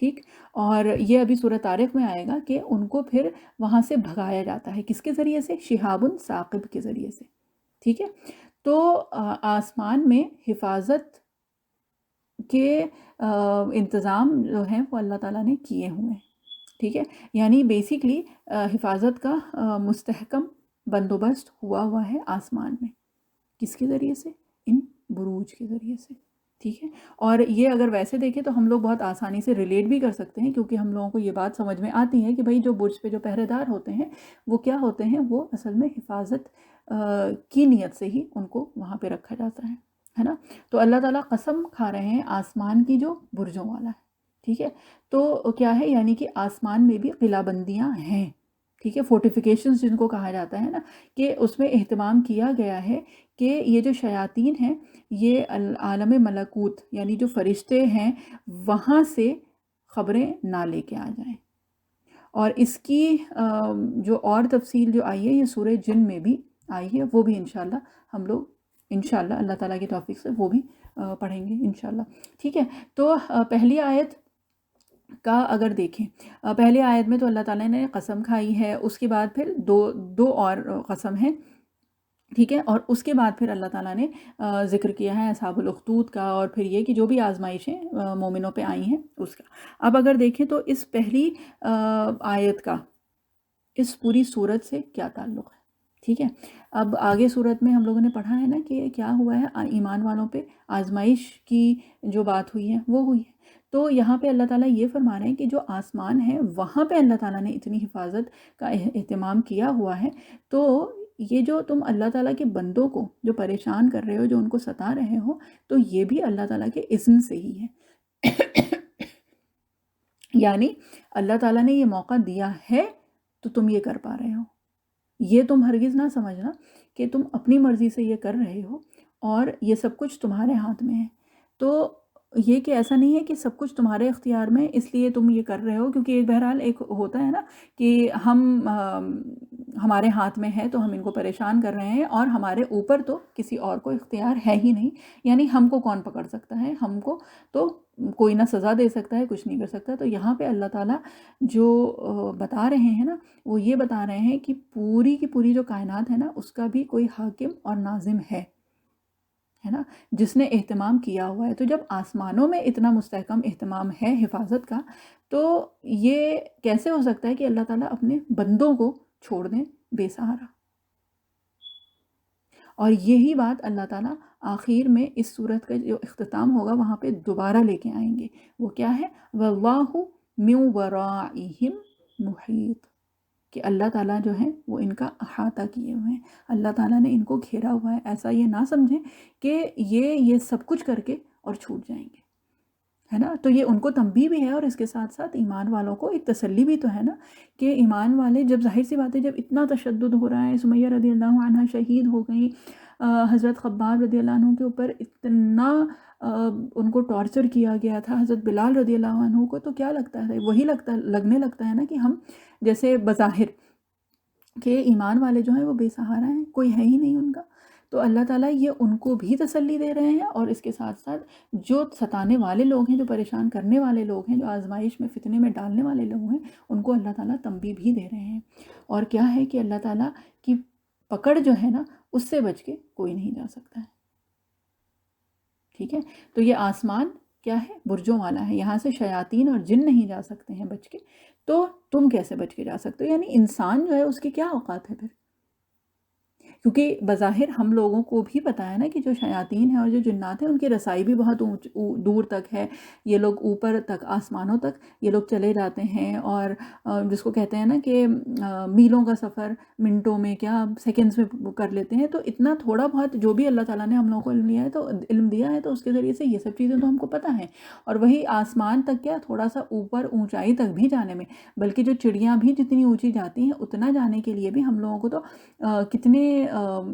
ٹھیک. اور یہ ابھی سورۃ طارق میں آئے گا کہ ان کو پھر وہاں سے بھگایا جاتا ہے، کس کے ذریعے سے، شہاب ثاقب کے ذریعے سے، ٹھیک ہے. تو آسمان میں حفاظت کے انتظام جو ہیں وہ اللہ تعالیٰ نے کیے ہوئے ہیں، ٹھیک ہے. یعنی بیسیکلی حفاظت کا مستحکم بندوبست ہوا ہے آسمان میں، کس کے ذریعے سے، ان بروج کے ذریعے سے، ٹھیک ہے. اور یہ اگر ویسے دیکھیں تو ہم لوگ بہت آسانی سے ریلیٹ بھی کر سکتے ہیں، کیونکہ ہم لوگوں کو یہ بات سمجھ میں آتی ہے کہ بھائی جو برج پہ جو پہرے دار ہوتے ہیں وہ کیا ہوتے ہیں، وہ اصل میں حفاظت کی نیت سے ہی ان کو وہاں پہ رکھا جاتا ہے نا. تو اللہ تعالیٰ قسم کھا رہے ہیں آسمان کی جو برجوں والا ہے، ٹھیک ہے. تو کیا ہے، یعنی کہ آسمان میں بھی قلعہ بندیاں ہیں، ٹھیک ہے، فورٹیفیکیشنز جن کو کہا جاتا ہے نا، کہ اس میں اہتمام کیا گیا ہے کہ یہ جو شیاطین ہیں یہ عالم ملکوت یعنی جو فرشتے ہیں وہاں سے خبریں نہ لے کے آ جائیں. اور اس کی جو اور تفصیل جو آئی ہے یہ سورہ جن میں بھی آئی ہے، وہ بھی انشاءاللہ ہم لوگ انشاءاللہ اللہ تعالیٰ کی توفیق سے وہ بھی پڑھیں گے انشاءاللہ، ٹھیک ہے. تو پہلی آیت کا اگر دیکھیں، پہلی آیت میں تو اللہ تعالیٰ نے قسم کھائی ہے، اس کے بعد پھر دو اور قسم ہیں، ٹھیک ہے. اور اس کے بعد پھر اللہ تعالیٰ نے ذکر کیا ہے اصحاب الاخدود کا، اور پھر یہ کہ جو بھی آزمائشیں مومنوں پہ آئی ہیں اس کا. اب اگر دیکھیں تو اس پہلی آیت کا اس پوری صورت سے کیا تعلق ہے، ٹھیک ہے. اب آگے صورت میں ہم لوگوں نے پڑھا ہے نا کہ کیا ہوا ہے، ایمان والوں پہ آزمائش کی جو بات ہوئی ہے وہ ہوئی ہے. تو یہاں پہ اللہ تعالیٰ یہ فرما رہے ہیں کہ جو آسمان ہے وہاں پہ اللہ تعالیٰ نے اتنی حفاظت کا اہتمام کیا ہوا ہے. تو یہ جو تم اللہ تعالیٰ کے بندوں کو جو پریشان کر رہے ہو، جو ان کو ستا رہے ہو، تو یہ بھی اللہ تعالیٰ کے اذن سے ہی ہے. یعنی اللہ تعالیٰ نے یہ موقع دیا ہے تو تم یہ کر پا رہے ہو. یہ تم ہرگز نہ سمجھنا کہ تم اپنی مرضی سے یہ کر رہے ہو اور یہ سب کچھ تمہارے ہاتھ میں ہے. تو یہ کہ ایسا نہیں ہے کہ سب کچھ تمہارے اختیار میں اس لیے تم یہ کر رہے ہو، کیونکہ بہرحال ایک ہوتا ہے نا کہ ہمارے ہاتھ میں ہے تو ہم ان کو پریشان کر رہے ہیں، اور ہمارے اوپر تو کسی اور کو اختیار ہے ہی نہیں. یعنی ہم کو کون پکڑ سکتا ہے، ہم کو تو کوئی نہ سزا دے سکتا ہے، کچھ نہیں کر سکتا. تو یہاں پہ اللہ تعالیٰ جو بتا رہے ہیں نا وہ یہ بتا رہے ہیں کہ پوری کی پوری جو کائنات ہے نا اس کا بھی کوئی حاکم اور ناظم ہے نا، جس نے اہتمام کیا ہوا ہے. تو جب آسمانوں میں اتنا مستحکم اہتمام ہے حفاظت کا، تو یہ کیسے ہو سکتا ہے کہ اللہ تعالیٰ اپنے بندوں کو چھوڑ دیں بے سہارا. اور یہی بات اللہ تعالیٰ آخر میں اس صورت کا جو اختتام ہوگا وہاں پہ دوبارہ لے کے آئیں گے. وہ کیا ہے، وَاللَّهُ مِن وَرَائِهِمْ مُحِيطٌ، کہ اللہ تعالیٰ جو ہیں وہ ان کا احاطہ کیے ہوئے ہیں، اللہ تعالیٰ نے ان کو گھیرا ہوا ہے. ایسا یہ نہ سمجھیں کہ یہ سب کچھ کر کے اور چھوٹ جائیں گے، ہے نا. تو یہ ان کو تنبیہ بھی ہے، اور اس کے ساتھ ساتھ ایمان والوں کو ایک تسلی بھی تو ہے نا کہ ایمان والے جب ظاہر سی بات ہے جب اتنا تشدد ہو رہا ہے، سمیہ رضی اللہ عنہ شہید ہو گئیں، حضرت خباب رضی اللہ عنہ کے اوپر اتنا ان کو ٹارچر کیا گیا تھا، حضرت بلال رضی اللہ عنہ کو، تو کیا لگتا ہے، وہی لگنے لگتا ہے نا کہ ہم جیسے بظاہر کہ ایمان والے جو ہیں وہ بے سہارا ہیں، کوئی ہے ہی نہیں ان کا. تو اللہ تعالیٰ یہ ان کو بھی تسلی دے رہے ہیں، اور اس کے ساتھ ساتھ جو ستانے والے لوگ ہیں، جو پریشان کرنے والے لوگ ہیں، جو آزمائش میں فتنے میں ڈالنے والے لوگ ہیں، ان کو اللہ تعالیٰ تنبیہ بھی دے رہے ہیں. اور کیا ہے کہ اللہ تعالیٰ کی پکڑ جو ہے نا اس سے بچ کے کوئی نہیں جا سکتا ہے، ٹھیک ہے. تو یہ آسمان کیا ہے، برجوں والا ہے، یہاں سے شیاطین اور جن نہیں جا سکتے ہیں بچ کے. تو تم کیسے بچ کے جا سکتے ہو، یعنی انسان جو ہے اس کے کیا اوقات ہے پھر، کیونکہ بظاہر ہم لوگوں کو بھی پتہ ہے نا کہ جو شیاطین ہیں اور جو جنات ہیں ان کی رسائی بھی بہت دور تک ہے. یہ لوگ اوپر تک آسمانوں تک یہ لوگ چلے جاتے ہیں، اور جس کو کہتے ہیں نا کہ میلوں کا سفر منٹوں میں کیا سیکنڈز میں کر لیتے ہیں. تو اتنا تھوڑا بہت جو بھی اللہ تعالیٰ نے ہم لوگوں کو علم دیا ہے تو اس کے ذریعے سے یہ سب چیزیں تو ہم کو پتہ ہیں. اور وہی آسمان تک کیا تھوڑا سا اوپر اونچائی تک بھی جانے میں، بلکہ جو چڑیاں بھی جتنی اونچی جاتی ہیں اتنا جانے کے لیے بھی ہم لوگوں کو تو کتنے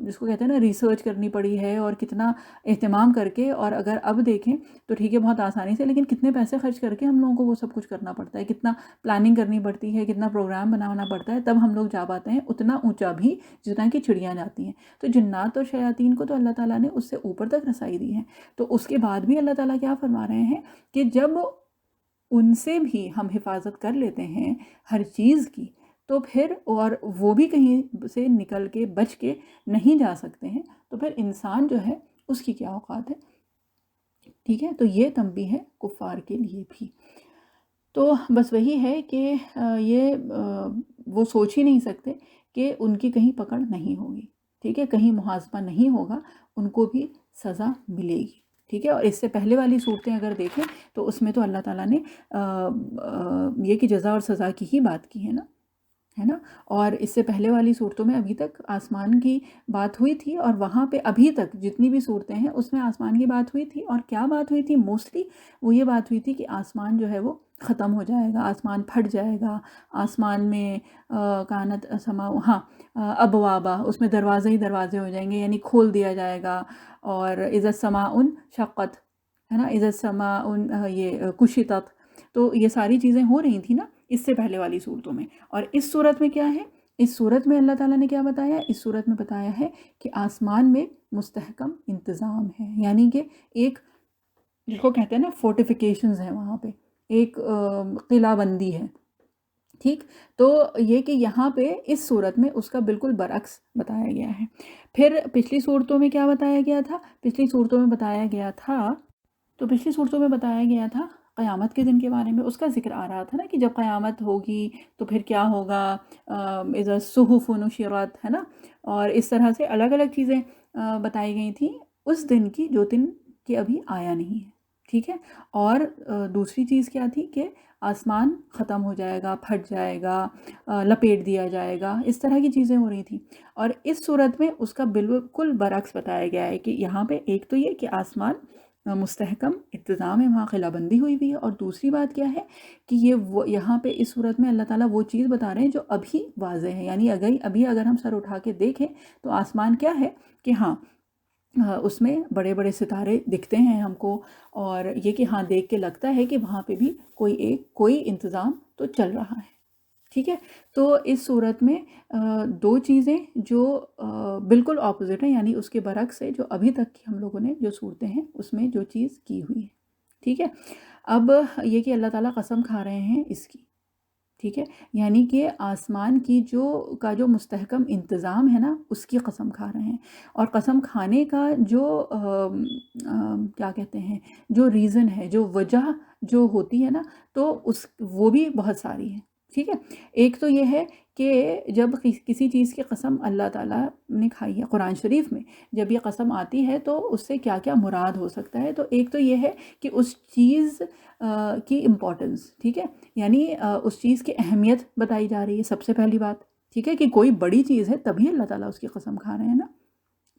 جس کو کہتے ہیں نا ریسرچ کرنی پڑی ہے، اور کتنا اہتمام کر کے. اور اگر اب دیکھیں تو ٹھیک ہے بہت آسانی سے، لیکن کتنے پیسے خرچ کر کے ہم لوگوں کو وہ سب کچھ کرنا پڑتا ہے، کتنا پلاننگ کرنی پڑتی ہے، کتنا پروگرام بنانا پڑتا ہے، تب ہم لوگ جا پاتے ہیں اتنا اونچا بھی جتنا کہ چڑیاں جاتی ہیں. تو جنات اور شیاطین کو تو اللہ تعالیٰ نے اس سے اوپر تک رسائی دی ہے. تو اس کے بعد بھی اللہ تعالیٰ کیا فرما رہے ہیں کہ جب ان سے بھی ہم حفاظت کر لیتے ہیں ہر چیز کی، تو پھر اور وہ بھی کہیں سے نکل کے بچ کے نہیں جا سکتے ہیں، تو پھر انسان جو ہے اس کی کیا اوقات ہے. ٹھیک ہے، تو یہ تنبیہ ہے کفار کے لیے بھی. تو بس وہی ہے کہ یہ وہ سوچ ہی نہیں سکتے کہ ان کی کہیں پکڑ نہیں ہوگی. ٹھیک ہے، کہیں محاسبہ نہیں ہوگا، ان کو بھی سزا ملے گی. ٹھیک ہے، اور اس سے پہلے والی صورتیں اگر دیکھیں تو اس میں تو اللہ تعالیٰ نے یہ کہ جزا اور سزا کی ہی بات کی ہے نا. اور اس سے پہلے والی صورتوں میں ابھی تک آسمان کی بات ہوئی تھی، اور وہاں پہ ابھی تک جتنی بھی صورتیں ہیں اس میں آسمان کی بات ہوئی تھی. اور کیا بات ہوئی تھی موسٹلی؟ وہ یہ بات ہوئی تھی کہ آسمان جو ہے وہ ختم ہو جائے گا، آسمان پھٹ جائے گا، آسمان میں کانت سما ابوابا، اس میں دروازے ہی دروازے ہو جائیں گے، یعنی کھول دیا جائے گا. اور اذا السماء شقت، ہے نا، اذا السماء یہ کشطت. تو یہ ساری چیزیں ہو رہی تھیں نا اس سے پہلے والی صورتوں میں. اور اس صورت میں کیا ہے؟ اس صورت میں اللہ تعالیٰ نے کیا بتایا؟ اس صورت میں بتایا ہے کہ آسمان میں مستحکم انتظام ہے، یعنی کہ ایک جس کو کہتے ہیں نا فورٹیفیکیشنز ہیں، وہاں پہ ایک قلعہ بندی ہے. ٹھیک، تو یہ کہ یہاں پہ اس صورت میں اس کا بالکل برعکس بتایا گیا ہے. پھر پچھلی صورتوں میں کیا بتایا گیا تھا؟ پچھلی صورتوں میں بتایا گیا تھا قیامت کے دن کے بارے میں. اس کا ذکر آ رہا تھا نا کہ جب قیامت ہوگی تو پھر کیا ہوگا، اذا الصحف نشرت، ہے نا. اور اس طرح سے الگ الگ چیزیں بتائی گئی تھیں اس دن کی، جو دن کہ ابھی آیا نہیں ہے. ٹھیک ہے، اور دوسری چیز کیا تھی کہ آسمان ختم ہو جائے گا، پھٹ جائے گا، لپیٹ دیا جائے گا، اس طرح کی چیزیں ہو رہی تھیں. اور اس صورت میں اس کا بالکل برعکس بتایا گیا ہے کہ یہاں پہ ایک تو یہ کہ آسمان مستحکم انتظام ہے، وہاں قلعہ بندی ہوئی بھی ہے. اور دوسری بات کیا ہے کہ یہاں پہ اس صورت میں اللہ تعالیٰ وہ چیز بتا رہے ہیں جو ابھی واضح ہے. یعنی ابھی اگر ہم سر اٹھا کے دیکھیں تو آسمان کیا ہے کہ ہاں اس میں بڑے بڑے ستارے دکھتے ہیں ہم کو، اور یہ کہ ہاں دیکھ کے لگتا ہے کہ وہاں پہ بھی کوئی انتظام تو چل رہا ہے. ٹھیک ہے، تو اس صورت میں دو چیزیں جو بالکل اپوزٹ ہیں، یعنی اس کے برعکس ہے جو ابھی تک ہم لوگوں نے جو صورتیں ہیں اس میں جو چیز کی ہوئی ہے. ٹھیک ہے، اب یہ کہ اللہ تعالیٰ قسم کھا رہے ہیں اس کی. ٹھیک ہے، یعنی کہ آسمان کی جو مستحکم انتظام ہے نا اس کی قسم کھا رہے ہیں. اور قسم کھانے کا جو کیا کہتے ہیں، جو ریزن ہے، جو وجہ جو ہوتی ہے نا، تو وہ بھی بہت ساری ہے. ٹھیک ہے، ایک تو یہ ہے کہ جب کسی چیز کی قسم اللہ تعالیٰ نے کھائی ہے قرآن شریف میں، جب یہ قسم آتی ہے تو اس سے کیا کیا مراد ہو سکتا ہے. تو ایک تو یہ ہے کہ اس چیز کی امپورٹنس، ٹھیک ہے، یعنی اس چیز کی اہمیت بتائی جا رہی ہے سب سے پہلی بات. ٹھیک ہے، کہ کوئی بڑی چیز ہے تبھی اللہ تعالیٰ اس کی قسم کھا رہے ہیں نا.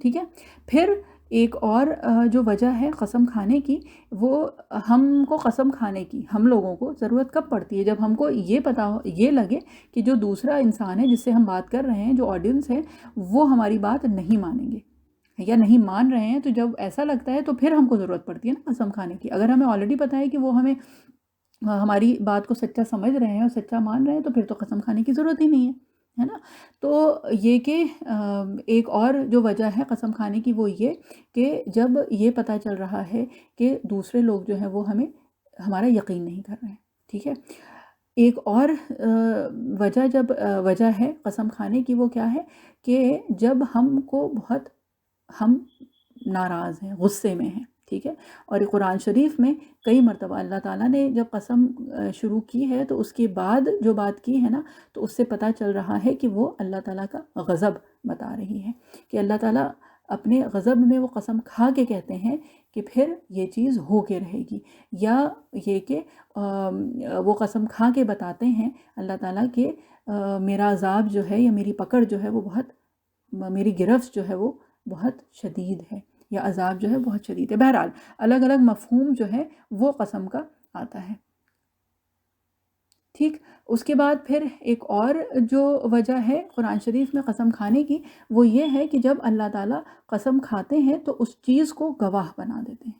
ٹھیک ہے، پھر ایک اور جو وجہ ہے قسم کھانے کی، وہ ہم کو قسم کھانے کی ہم لوگوں کو ضرورت کب پڑتی ہے؟ جب ہم کو یہ لگے کہ جو دوسرا انسان ہے جس سے ہم بات کر رہے ہیں، جو آڈینس ہے، وہ ہماری بات نہیں مانیں گے یا نہیں مان رہے ہیں. تو جب ایسا لگتا ہے تو پھر ہم کو ضرورت پڑتی ہے نا قسم کھانے کی. اگر ہمیں آلریڈی پتہ ہے کہ وہ ہماری بات کو سچا سمجھ رہے ہیں اور سچا مان رہے ہیں، تو پھر تو قسم کھانے کی ضرورت ہی نہیں ہے نا. تو یہ کہ ایک اور جو وجہ ہے قسم کھانے کی وہ یہ کہ جب یہ پتہ چل رہا ہے کہ دوسرے لوگ جو ہیں وہ ہمارا یقین نہیں کر رہے ہیں. ٹھیک ہے، ایک اور وجہ ہے قسم کھانے کی، وہ کیا ہے کہ جب ہم ناراض ہیں، غصے میں ہیں، ٹھیک ہے. اور قرآن شریف میں کئی مرتبہ اللہ تعالیٰ نے جب قسم شروع کی ہے تو اس کے بعد جو بات کی ہے نا، تو اس سے پتہ چل رہا ہے کہ وہ اللہ تعالیٰ کا غضب بتا رہی ہے، کہ اللہ تعالیٰ اپنے غضب میں وہ قسم کھا کے کہتے ہیں کہ پھر یہ چیز ہو کے رہے گی، یا یہ کہ وہ قسم کھا کے بتاتے ہیں اللہ تعالیٰ کہ میرا عذاب جو ہے یا میری پکڑ جو ہے وہ بہت، میری گرفت جو ہے وہ بہت شدید ہے، یا عذاب جو ہے بہت شدید ہے. بہرحال الگ الگ مفہوم جو ہے وہ قسم کا آتا ہے. ٹھیک. اس کے بعد پھر ایک اور جو وجہ ہے قرآن شریف میں قسم کھانے کی، وہ یہ ہے کہ جب اللہ تعالیٰ قسم کھاتے ہیں تو اس چیز کو گواہ بنا دیتے ہیں.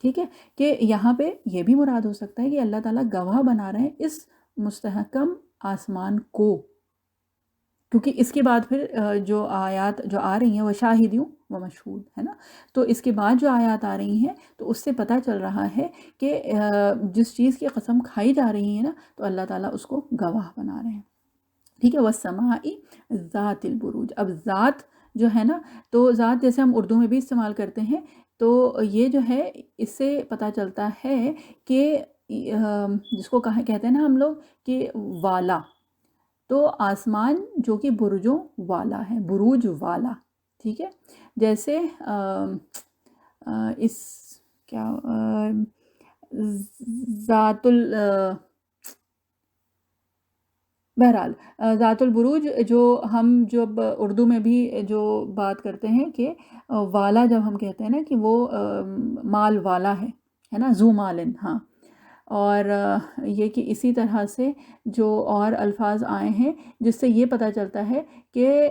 ٹھیک ہے، کہ یہاں پہ یہ بھی مراد ہو سکتا ہے کہ اللہ تعالیٰ گواہ بنا رہے ہیں اس مستحکم آسمان کو، کیونکہ اس کے بعد پھر جو آیات جو آ رہی ہیں وہ شاہدیوں و مشہود ہے نا، تو اس کے بعد جو آیات آ رہی ہیں تو اس سے پتہ چل رہا ہے کہ جس چیز کی قسم کھائی جا رہی ہے نا، تو اللہ تعالیٰ اس کو گواہ بنا رہے ہیں. ٹھیک ہے. وَالسَّمَاءِ ذَاتِ الْبُرُوجِ. اب ذات جو ہے نا، تو ذات جیسے ہم اردو میں بھی استعمال کرتے ہیں، تو یہ جو ہے اس سے پتہ چلتا ہے کہ جس کو کہتے ہیں نا ہم لوگ کہ والا، تو آسمان جو کہ برجوں والا ہے، بروج والا. ٹھیک ہے. جیسے اس کیا ذات بہرحال ذات البروج، جو ہم جب اردو میں بھی جو بات کرتے ہیں کہ والا جب ہم کہتے ہیں نا کہ وہ مال والا ہے نا، ذو مالن. ہاں. اور یہ کہ اسی طرح سے جو اور الفاظ آئے ہیں جس سے یہ پتہ چلتا ہے کہ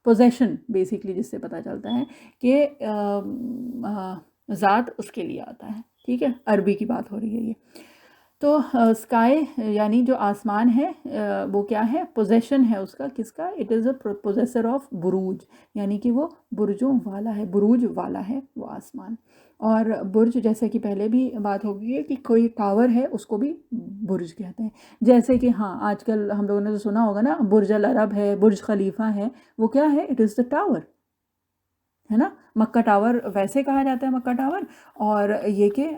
پوزیشن بیسیکلی، جس سے پتہ چلتا ہے کہ ذات اس کے لیے آتا ہے. ٹھیک ہے. عربی کی بات ہو رہی ہے یہ. تو اسکائی یعنی جو آسمان ہے وہ کیا ہے؟ پوزیشن ہے اس کا. کس کا؟ It is a possessor of بروج، یعنی کہ وہ برجوں والا ہے، بروج والا ہے وہ آسمان. اور برج جیسے کہ پہلے بھی بات ہو گئی ہے کہ کوئی ٹاور ہے اس کو بھی برج کہتے ہیں. جیسے کہ ہاں آج کل ہم لوگوں نے تو سنا ہوگا نا، برج العرب ہے، برج خلیفہ ہے. وہ کیا ہے؟ اٹ از دا ٹاور ہے نا. مکہ ٹاور ویسے کہا جاتا ہے مکہ ٹاور، اور یہ کہ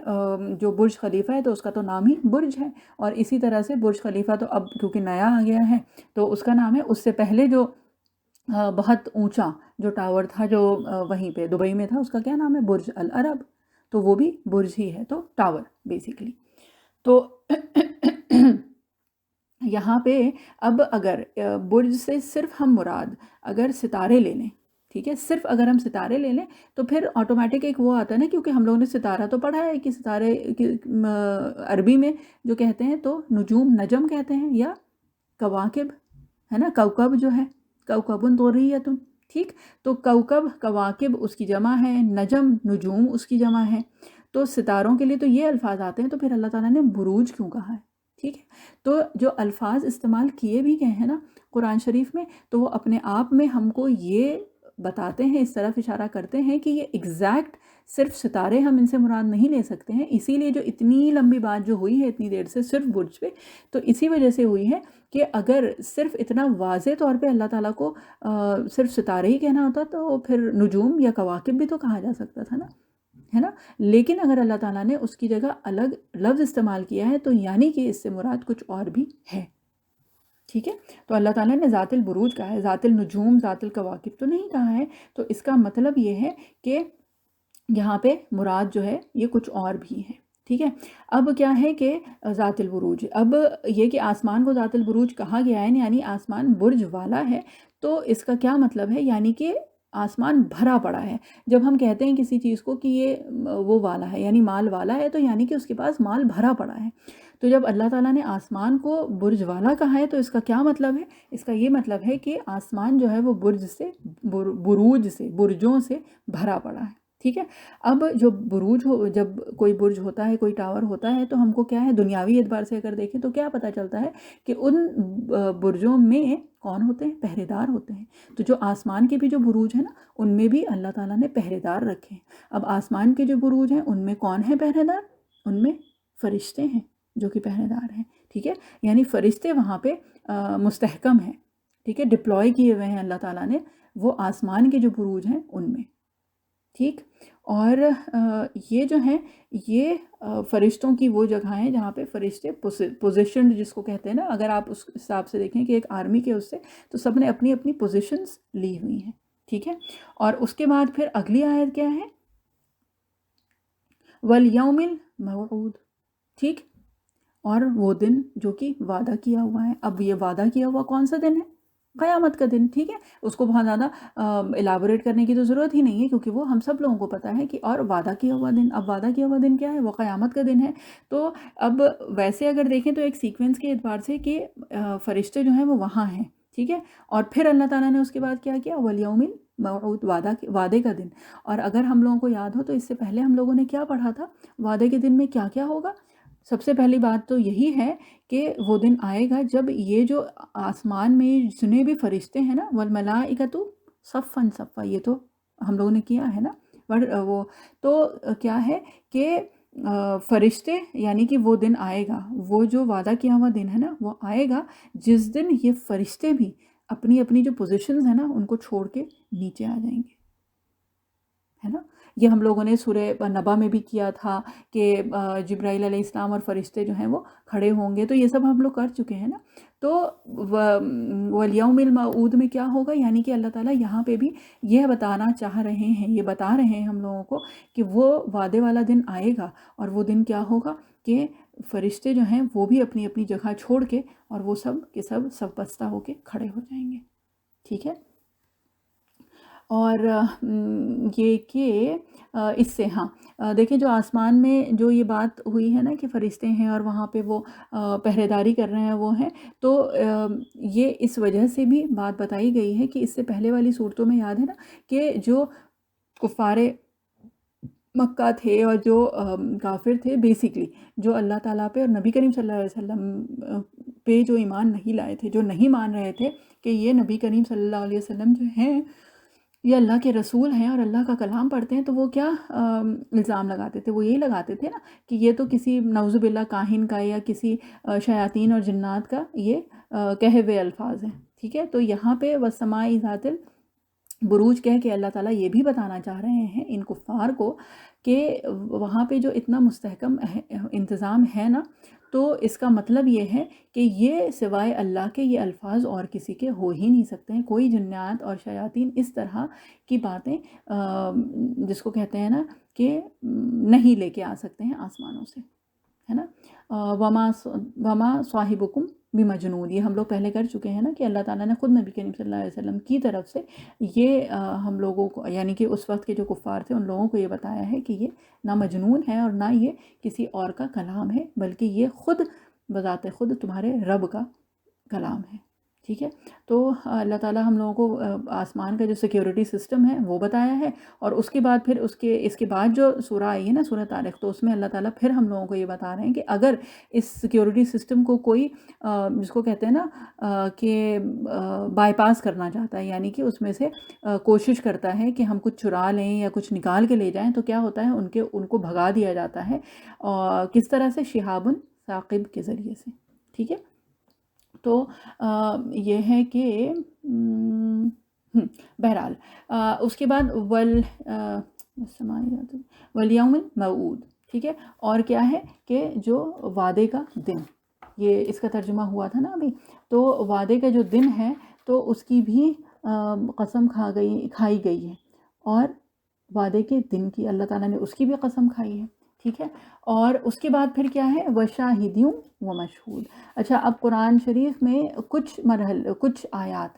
جو برج خلیفہ ہے تو اس کا تو نام ہی برج ہے. اور اسی طرح سے برج خلیفہ تو اب کیونکہ نیا آ گیا ہے تو اس کا نام ہے. اس سے پہلے جو بہت اونچا جو ٹاور تھا جو وہیں پہ دبئی میں تھا، اس کا کیا نام ہے؟ برج العرب. تو وہ بھی برج ہی ہے، تو ٹاور بیسیکلی. تو یہاں پہ اب اگر برج سے صرف ہم مراد اگر ستارے لے لیں، ٹھیک ہے، صرف اگر ہم ستارے لے لیں تو پھر آٹومیٹک ایک وہ آتا ہے نا، کیونکہ ہم لوگوں نے ستارہ تو پڑھا ہے کہ ستارے عربی میں جو کہتے ہیں تو نجوم، نجم کہتے ہیں، یا کواکب ہے نا. کوکب جو ہے کوکبن دوریتن. ٹھیک. تو کوکب کواکب اس کی جمع ہے، نجم نجوم اس کی جمع ہے. تو ستاروں کے لیے تو یہ الفاظ آتے ہیں، تو پھر اللہ تعالیٰ نے بروج کیوں کہا ہے؟ ٹھیک ہے. تو جو الفاظ استعمال کیے بھی گئے ہیں نا قرآن شریف میں، تو وہ اپنے آپ میں ہم کو یہ بتاتے ہیں، اس طرف اشارہ کرتے ہیں کہ یہ ایگزیکٹ صرف ستارے ہم ان سے مراد نہیں لے سکتے ہیں. اسی لیے جو اتنی لمبی بات جو ہوئی ہے اتنی دیر سے صرف برج پہ، تو اسی وجہ سے ہوئی ہے کہ اگر صرف اتنا واضح طور پہ اللہ تعالیٰ کو صرف ستارے ہی کہنا ہوتا تو پھر نجوم یا کواکب بھی تو کہا جا سکتا تھا نا، ہے نا. لیکن اگر اللہ تعالیٰ نے اس کی جگہ الگ لفظ استعمال کیا ہے تو یعنی کہ اس سے مراد کچھ اور بھی ہے. ٹھیک ہے. تو اللہ تعالیٰ نے ذات البروج کہا ہے، ذات النجوم ذات الکواکب تو نہیں کہا ہے. تو اس کا مطلب یہ ہے کہ یہاں پہ مراد جو ہے یہ کچھ اور بھی ہے. ٹھیک ہے. اب کیا ہے کہ ذات البروج، اب یہ کہ آسمان کو ذات البروج کہا گیا ہے یعنی آسمان برج والا ہے. تو اس کا کیا مطلب ہے؟ یعنی کہ آسمان بھرا پڑا ہے. جب ہم کہتے ہیں کسی چیز کو کہ یہ وہ والا ہے یعنی مال والا ہے، تو یعنی کہ اس کے پاس مال بھرا پڑا ہے. تو جب اللہ تعالیٰ نے آسمان کو برج والا کہا ہے تو اس کا کیا مطلب ہے؟ اس کا یہ مطلب ہے کہ آسمان جو ہے وہ برج سے، بروج سے، برجوں سے بھرا پڑا ہے. ٹھیک ہے. اب جو بروج جب کوئی برج ہوتا ہے، کوئی ٹاور ہوتا ہے، تو ہم کو کیا ہے دنیاوی اعتبار سے اگر دیکھیں تو کیا پتہ چلتا ہے کہ ان برجوں میں کون ہوتے ہیں؟ پہرے دار ہوتے ہیں. تو جو آسمان کے بھی جو بروج ہیں نا ان میں بھی اللہ تعالیٰ نے پہرے دار رکھے ہیں. اب آسمان کے جو بروج ہیں ان میں کون ہیں پہرے دار؟ ان میں فرشتے ہیں جو کہ پہرے دار ہیں. ٹھیک ہے. یعنی فرشتے وہاں پہ مستحکم ہیں. ٹھیک ہے. ڈپلوائے کیے ہوئے ہیں اللہ تعالیٰ نے وہ آسمان کے جو بروج ہیں ان میں. ٹھیک. اور یہ جو ہیں یہ فرشتوں کی وہ جگہ ہیں جہاں پہ فرشتے پوزیشنڈ جس کو کہتے ہیں نا. اگر آپ اس حساب سے دیکھیں کہ ایک آرمی کے اس سے تو سب نے اپنی اپنی پوزیشنز لی ہوئی ہیں. ٹھیک ہے. اور اس کے بعد پھر اگلی آیت کیا ہے؟ والیوم الموعود. ٹھیک. اور وہ دن جو کہ وعدہ کیا ہوا ہے. اب یہ وعدہ کیا ہوا کون سا دن ہے؟ قیامت کا دن. ٹھیک ہے. اس کو بہت زیادہ الابوریٹ کرنے کی تو ضرورت ہی نہیں ہے کیونکہ وہ ہم سب لوگوں کو پتہ ہے کہ اور وعدہ کیا ہوا دن. اب وعدہ کیا ہوا دن کیا ہے؟ وہ قیامت کا دن ہے. تو اب ویسے اگر دیکھیں تو ایک سیکوینس کے اعتبار سے کہ فرشتے جو ہیں وہ وہاں ہیں. ٹھیک ہے. اور پھر اللہ تعالیٰ نے اس کے بعد کیا کیا؟ والیوم الموعود، وعدے کا دن. اور اگر ہم لوگوں کو یاد ہو تو اس سے پہلے ہم لوگوں نے کیا پڑھا تھا؟ وعدے کے دن میں کیا کیا ہوگا؟ سب سے پہلی بات تو یہی ہے کہ وہ دن آئے گا جب یہ جو آسمان میں جتنے بھی فرشتے ہیں نا، والملائکۃ صفا صفا، یہ تو ہم لوگوں نے کیا ہے نا. وہ تو کیا ہے کہ فرشتے، یعنی کہ وہ دن آئے گا، وہ جو وعدہ کیا ہوا دن ہے نا وہ آئے گا جس دن یہ فرشتے بھی اپنی اپنی جو پوزیشنز ہیں نا ان کو چھوڑ کے نیچے آ جائیں گے، ہے نا. یہ ہم لوگوں نے سورہ نبا میں بھی کیا تھا کہ جبرائیل علیہ السلام اور فرشتے جو ہیں وہ کھڑے ہوں گے. تو یہ سب ہم لوگ کر چکے ہیں نا. تو والیوم الموعود میں کیا ہوگا؟ یعنی کہ اللہ تعالیٰ یہاں پہ بھی یہ بتانا چاہ رہے ہیں، یہ بتا رہے ہیں ہم لوگوں کو کہ وہ وعدے والا دن آئے گا. اور وہ دن کیا ہوگا کہ فرشتے جو ہیں وہ بھی اپنی اپنی جگہ چھوڑ کے اور وہ سب کے سب بستہ ہو کے کھڑے ہو جائیں گے. ٹھیک ہے. اور یہ کہ اس سے ہاں دیکھیں جو آسمان میں جو یہ بات ہوئی ہے نا کہ فرشتے ہیں اور وہاں پہ وہ پہرے داری کر رہے ہیں وہ ہیں، تو یہ اس وجہ سے بھی بات بتائی گئی ہے کہ اس سے پہلے والی صورتوں میں یاد ہے نا کہ جو کفار مکہ تھے اور جو کافر تھے، بیسیکلی جو اللہ تعالیٰ پہ اور نبی کریم صلی اللہ علیہ وسلم پہ جو ایمان نہیں لائے تھے، جو نہیں مان رہے تھے کہ یہ نبی کریم صلی اللہ علیہ وسلم جو ہیں یہ اللہ کے رسول ہیں اور اللہ کا کلام پڑھتے ہیں، تو وہ کیا الزام لگاتے تھے؟ وہ یہی لگاتے تھے نا کہ یہ تو کسی نعوذ باللہ کاہن کا یا کسی شیاطین اور جنات کا یہ کہے ہوئے الفاظ ہیں. ٹھیک ہے. تو یہاں پہ والسماء ذات البروج کہہ کے اللہ تعالیٰ یہ بھی بتانا چاہ رہے ہیں ان کفار کو کہ وہاں پہ جو اتنا مستحکم انتظام ہے نا، تو اس کا مطلب یہ ہے کہ یہ سوائے اللہ کے یہ الفاظ اور کسی کے ہو ہی نہیں سکتے ہیں. کوئی جنات اور شیاطین اس طرح کی باتیں جس کو کہتے ہیں نا کہ نہیں لے کے آ سکتے ہیں آسمانوں سے، ہے نا. وما صاحبکم بمجنون، یہ ہم لوگ پہلے کر چکے ہیں نا کہ اللہ تعالیٰ نے خود نبی کریم صلی اللہ علیہ وسلم کی طرف سے یہ ہم لوگوں کو، یعنی کہ اس وقت کے جو کفار تھے ان لوگوں کو یہ بتایا ہے کہ یہ نہ مجنون ہے اور نہ یہ کسی اور کا کلام ہے، بلکہ یہ خود بذات خود تمہارے رب کا کلام ہے. ٹھیک ہے. تو اللہ تعالیٰ ہم لوگوں کو آسمان کا جو سیکیورٹی سسٹم ہے وہ بتایا ہے. اور اس کے بعد پھر اس کے بعد جو سورہ آئی ہے نا سورہ طارق، تو اس میں اللہ تعالیٰ پھر ہم لوگوں کو یہ بتا رہے ہیں کہ اگر اس سیکیورٹی سسٹم کو کوئی جس کو کہتے ہیں نا کہ بائی پاس کرنا چاہتا ہے، یعنی کہ اس میں سے کوشش کرتا ہے کہ ہم کچھ چرا لیں یا کچھ نکال کے لے جائیں، تو کیا ہوتا ہے ان کو بھگا دیا جاتا ہے. اور کس طرح سے؟ شہاب ثاقب کے ذریعے سے. ٹھیک ہے. تو یہ ہے کہ بہرحال اس کے بعد والیوم الموعود. ٹھیک ہے. اور کیا ہے کہ جو وعدے کا دن، یہ اس کا ترجمہ ہوا تھا نا ابھی. تو وعدے کا جو دن ہے تو اس کی بھی قسم کھائی گئی ہے، اور وعدے کے دن کی اللہ تعالیٰ نے اس کی بھی قسم کھائی ہے. ٹھیک ہے. اور اس کے بعد پھر کیا ہے؟ وشاہدیوں ومشہود. اچھا، اب قرآن شریف میں کچھ آیات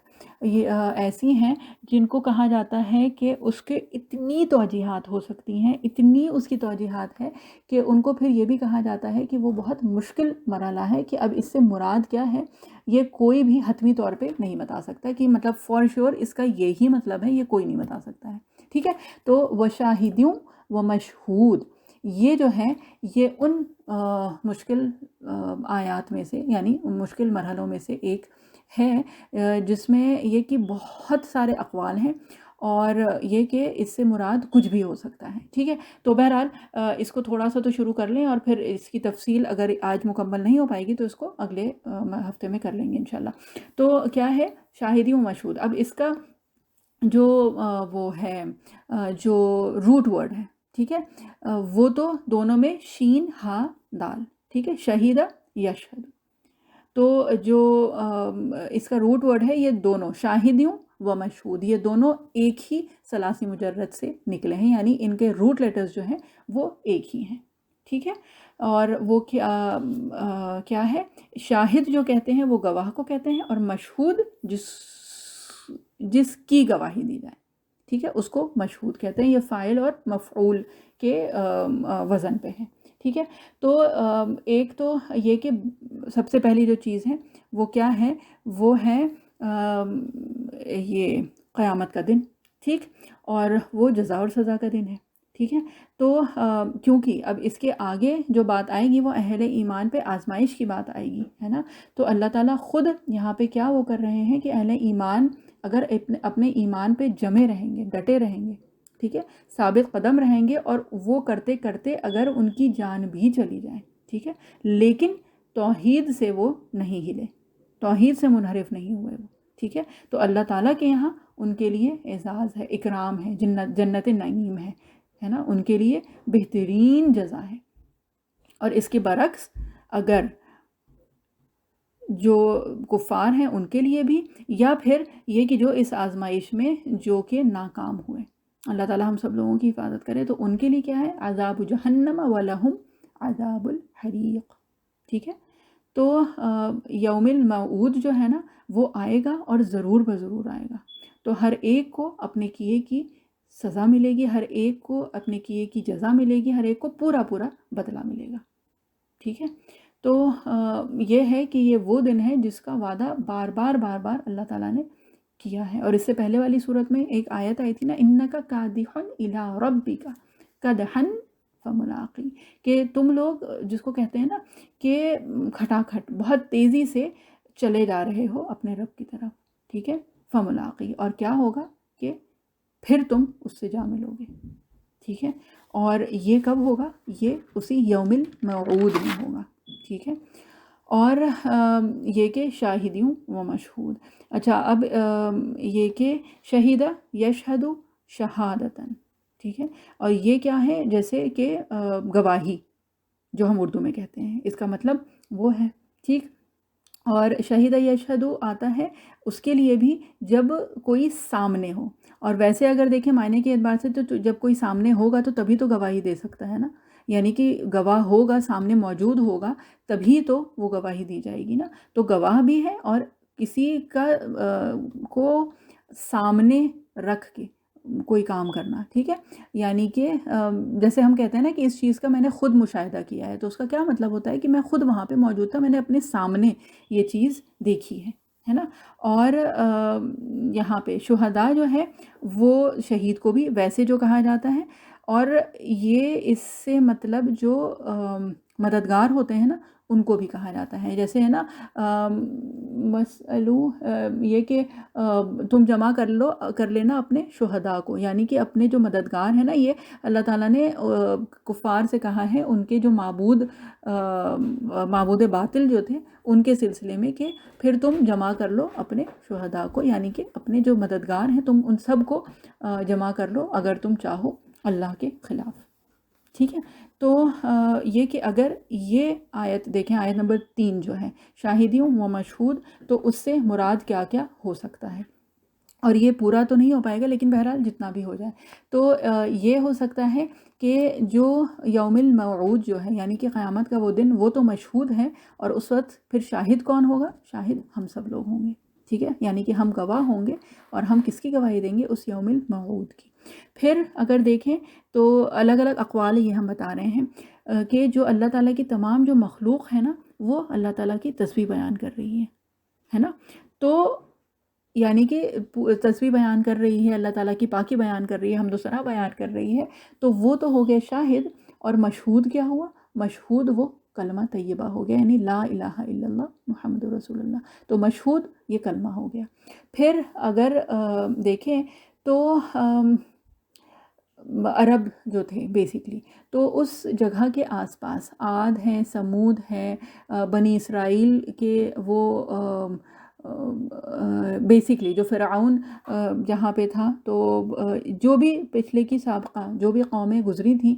یہ ایسی ہیں جن کو کہا جاتا ہے کہ اس کے اتنی توجیحات ہو سکتی ہیں، اتنی اس کی توجیحات ہے کہ ان کو پھر یہ بھی کہا جاتا ہے کہ وہ بہت مشکل مرحلہ ہے کہ اب اس سے مراد کیا ہے یہ کوئی بھی حتمی طور پہ نہیں بتا سکتا کہ مطلب فار شیور اس کا یہی مطلب ہے، یہ کوئی نہیں بتا سکتا ہے. ٹھیک ہے. تو وشاہدیوں ومشہود یہ جو ہے یہ ان مشکل آیات میں سے، یعنی ان مشکل مرحلوں میں سے ایک ہے جس میں یہ کہ بہت سارے اقوال ہیں اور یہ کہ اس سے مراد کچھ بھی ہو سکتا ہے. ٹھیک ہے. تو بہرحال اس کو تھوڑا سا تو شروع کر لیں اور پھر اس کی تفصیل اگر آج مکمل نہیں ہو پائے گی تو اس کو اگلے ہفتے میں کر لیں گے انشاءاللہ. تو کیا ہے؟ شاہدی و مشہود. اب اس کا جو وہ ہے جو روٹ ورڈ ہے، ٹھیک ہے، وہ تو دونوں میں شین ہا دال، ٹھیک ہے، شہیدہ یشہد، تو جو اس کا روٹ ورڈ ہے یہ دونوں شاہدیوں و مشہود، یہ دونوں ایک ہی ثلاثی مجرد سے نکلے ہیں، یعنی ان کے روٹ لیٹرز جو ہیں وہ ایک ہی ہیں، ٹھیک ہے۔ اور وہ کیا ہے، شاہد جو کہتے ہیں وہ گواہ کو کہتے ہیں، اور مشہود جس کی گواہی دی جائے، ٹھیک ہے، اس کو مشہود کہتے ہیں۔ یہ فاعل اور مفعول کے وزن پہ ہے، ٹھیک ہے۔ تو ایک تو یہ کہ سب سے پہلی جو چیز ہے وہ کیا ہے، وہ ہے یہ قیامت کا دن، ٹھیک، اور وہ جزا اور سزا کا دن ہے، ٹھیک ہے۔ تو کیونکہ اب اس کے آگے جو بات آئے گی وہ اہل ایمان پہ آزمائش کی بات آئے گی، ہے نا، تو اللہ تعالیٰ خود یہاں پہ کیا وہ کر رہے ہیں کہ اہل ایمان اگر اپنے ایمان پہ جمے رہیں گے، ڈٹے رہیں گے، ٹھیک ہے، ثابت قدم رہیں گے، اور وہ کرتے کرتے اگر ان کی جان بھی چلی جائے، ٹھیک ہے، لیکن توحید سے وہ نہیں ہلے، توحید سے منحرف نہیں ہوئے وہ، ٹھیک ہے، تو اللہ تعالیٰ کے یہاں ان کے لیے اعزاز ہے، اکرام ہے، جنت نعیم ہے نا، ان کے لیے بہترین جزا ہے۔ اور اس کے برعکس اگر جو کفار ہیں ان کے لیے بھی، یا پھر یہ کہ جو اس آزمائش میں جو کہ ناکام ہوئے، اللہ تعالیٰ ہم سب لوگوں کی حفاظت کرے، تو ان کے لیے کیا ہے، عذاب جہنم وَلَهُمْ عذاب الحریق، ٹھیک ہے۔ تو یوم الموعود جو ہے نا وہ آئے گا، اور ضرور بضرور آئے گا، تو ہر ایک کو اپنے کیے کی سزا ملے گی، ہر ایک کو اپنے کیے کی جزا ملے گی، ہر ایک کو پورا پورا بدلہ ملے گا، ٹھیک ہے۔ تو یہ ہے کہ یہ وہ دن ہے جس کا وعدہ بار بار بار بار اللہ تعالیٰ نے کیا ہے۔ اور اس سے پہلے والی صورت میں ایک آیت آئی تھی نا، اِنَّكَ كَادِحٌ إِلَىٰ رَبِّكَ كَدْحًا فَمُلَاقِيهِ، کہ تم لوگ جس کو کہتے ہیں نا کہ کھٹاکھٹ بہت تیزی سے چلے جا رہے ہو اپنے رب کی طرف، ٹھیک ہے، فَمُلَاقِيهِ، اور کیا ہوگا کہ پھر تم اس سے جا ملو گے، ٹھیک ہے۔ اور یہ کب ہوگا، یہ اسی یوم الموعود میں ہوگا، ٹھیک ہے۔ اور یہ کہ شاہدیوں و مشہود، اچھا اب یہ کہ شہیدہ یشہد شہادتاً، ٹھیک ہے، اور یہ کیا ہے، جیسے کہ گواہی جو ہم اردو میں کہتے ہیں، اس کا مطلب وہ ہے، ٹھیک۔ اور شہیدہ یشہد آتا ہے اس کے لیے بھی جب کوئی سامنے ہو، اور ویسے اگر دیکھیں معنی کے اعتبار سے تو جب کوئی سامنے ہوگا تو تبھی تو گواہی دے سکتا ہے نا، یعنی کہ گواہ ہوگا، سامنے موجود ہوگا، تبھی تو وہ گواہی دی جائے گی نا، تو گواہ بھی ہے، اور کسی کا کو سامنے رکھ کے کوئی کام کرنا، ٹھیک ہے، یعنی کہ جیسے ہم کہتے ہیں نا کہ اس چیز کا میں نے خود مشاہدہ کیا ہے، تو اس کا کیا مطلب ہوتا ہے کہ میں خود وہاں پہ موجود تھا، میں نے اپنے سامنے یہ چیز دیکھی ہے نا۔ اور یہاں پہ شہداء جو ہے وہ شہید کو بھی ویسے جو کہا جاتا ہے، اور یہ اس سے مطلب جو مددگار ہوتے ہیں نا ان کو بھی کہا جاتا ہے، جیسے ہے نا مسئلو، یہ کہ تم جمع کر لینا اپنے شہداء کو، یعنی کہ اپنے جو مددگار ہیں نا، یہ اللہ تعالیٰ نے کفار سے کہا ہے ان کے جو معبود باطل جو تھے ان کے سلسلے میں، کہ پھر تم جمع کر لو اپنے شہداء کو، یعنی کہ اپنے جو مددگار ہیں تم ان سب کو جمع کر لو اگر تم چاہو اللہ کے خلاف، ٹھیک ہے۔ تو یہ کہ اگر یہ آیت دیکھیں، آیت نمبر 3 جو ہے شاہدیوں و مشہود، تو اس سے مراد کیا کیا ہو سکتا ہے، اور یہ پورا تو نہیں ہو پائے گا لیکن بہرحال جتنا بھی ہو جائے، تو یہ ہو سکتا ہے کہ جو یوم الموعود جو ہے یعنی کہ قیامت کا وہ دن، وہ تو مشہود ہے، اور اس وقت پھر شاہد کون ہوگا، شاہد ہم سب لوگ ہوں گے، ٹھیک ہے، یعنی کہ ہم گواہ ہوں گے، اور ہم کس کی گواہی دیں گے، اس یوم الموعود کی۔ پھر اگر دیکھیں تو الگ الگ اقوال یہ ہم بتا رہے ہیں کہ جو اللہ تعالیٰ کی تمام جو مخلوق ہے نا وہ اللہ تعالیٰ کی تسبیح بیان کر رہی ہے نا، تو یعنی کہ تسبیح بیان کر رہی ہے، اللہ تعالیٰ کی پاکی بیان کر رہی ہے، حمد و ثنا بیان کر رہی ہے، تو وہ تو ہو گیا شاہد، اور مشہود کیا ہوا، مشہود وہ کلمہ طیبہ ہو گیا، یعنی لا الہ الا اللہ محمد رسول اللہ، تو مشہود یہ کلمہ ہو گیا۔ پھر اگر دیکھیں تو عرب جو تھے بیسکلی، تو اس جگہ کے آس پاس عاد ہیں، سمود ہیں، بنی اسرائیل کے وہ بیسکلی جو فرعون جہاں پہ تھا تو جو بھی پچھلے کی سابقہ جو بھی قومیں گزری تھیں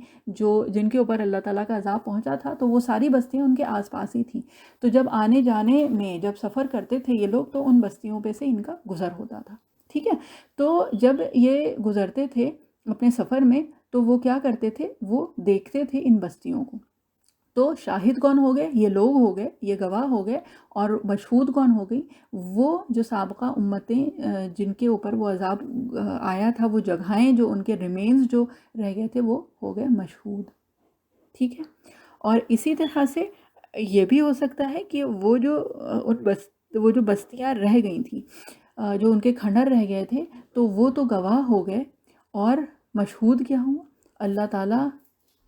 جن کے اوپر اللہ تعالیٰ کا عذاب پہنچا تھا تو وہ ساری بستیاں ان کے آس پاس ہی تھیں. تو جب آنے جانے میں جب سفر کرتے تھے یہ لوگ تو ان بستیوں پہ سے ان کا گزر ہوتا تھا. ٹھیک ہے. تو جب یہ گزرتے تھے اپنے سفر میں تو وہ کیا کرتے تھے, وہ دیکھتے تھے ان بستیوں کو. تو شاہد کون ہو گئے, یہ لوگ ہو گئے, یہ گواہ ہو گئے. اور مشہود کون ہو گئی, وہ جو سابقہ امتیں جن کے اوپر وہ عذاب آیا تھا, وہ جگہیں جو ان کے ریمینز جو رہ گئے تھے وہ ہو گئے مشہود. ٹھیک ہے. اور اسی طرح سے یہ بھی ہو سکتا ہے کہ وہ جو بستیاں رہ گئی تھیں, جو ان کے کھنڈر رہ گئے تھے, تو وہ تو گواہ ہو گئے. اور مشہود کیا ہوا, اللہ تعالیٰ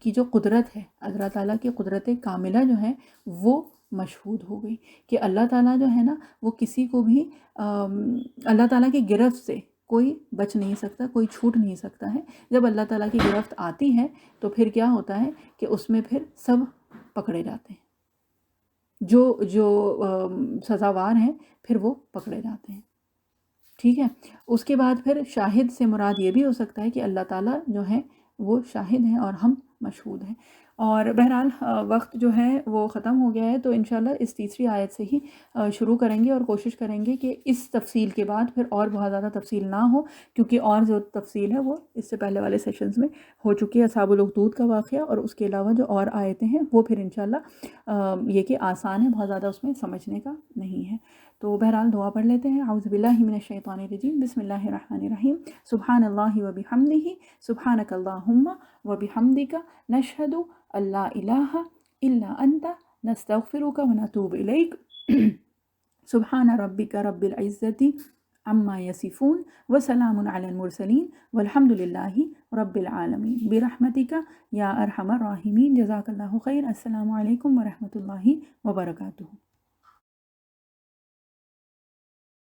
کی جو قدرت ہے, اللہ تعالیٰ کی قدرت کاملہ جو ہے وہ مشہود ہو گئی کہ اللہ تعالیٰ جو ہے نا وہ کسی کو بھی اللہ تعالیٰ کی گرفت سے کوئی بچ نہیں سکتا, کوئی چھوٹ نہیں سکتا ہے. جب اللہ تعالیٰ کی گرفت آتی ہے تو پھر کیا ہوتا ہے کہ اس میں پھر سب پکڑے جاتے ہیں, جو سزاوار ہیں پھر وہ پکڑے جاتے ہیں. ٹھیک ہے. اس کے بعد پھر شاہد سے مراد یہ بھی ہو سکتا ہے کہ اللہ تعالیٰ جو ہے وہ شاہد ہیں اور ہم مشہود ہیں. اور بہرحال وقت جو ہے وہ ختم ہو گیا ہے, تو انشاءاللہ اس تیسری آیت سے ہی شروع کریں گے اور کوشش کریں گے کہ اس تفصیل کے بعد پھر اور بہت زیادہ تفصیل نہ ہو, کیونکہ اور جو تفصیل ہے وہ اس سے پہلے والے سیشنز میں ہو چکی ہے, اصحاب الاخدود کا واقعہ, اور اس کے علاوہ جو اور آیتیں ہیں وہ پھر انشاءاللہ یہ کہ آسان ہے, بہت زیادہ اس میں سمجھنے کا نہیں ہے. تو بہرحال دعا پڑھ لیتے ہیں. اعوذ باللہ من الشیطان الرجیم, بسم اللہ الرحمن الرحیم. سبحان اللہ و بحمدہ, سبحانک اللہم و بحمدک, نشہد ان لا الہ الا انت, نستغفرک و نتوب الیک. سبحان ربک رب العزت عما یصفون وسلام علی المرسلین والحمد للہ رب العالمین برحمتک یا ارحم الراحمین. جزاک اللہ خیر. السلام علیکم ورحمۃ اللہ وبرکاتہ.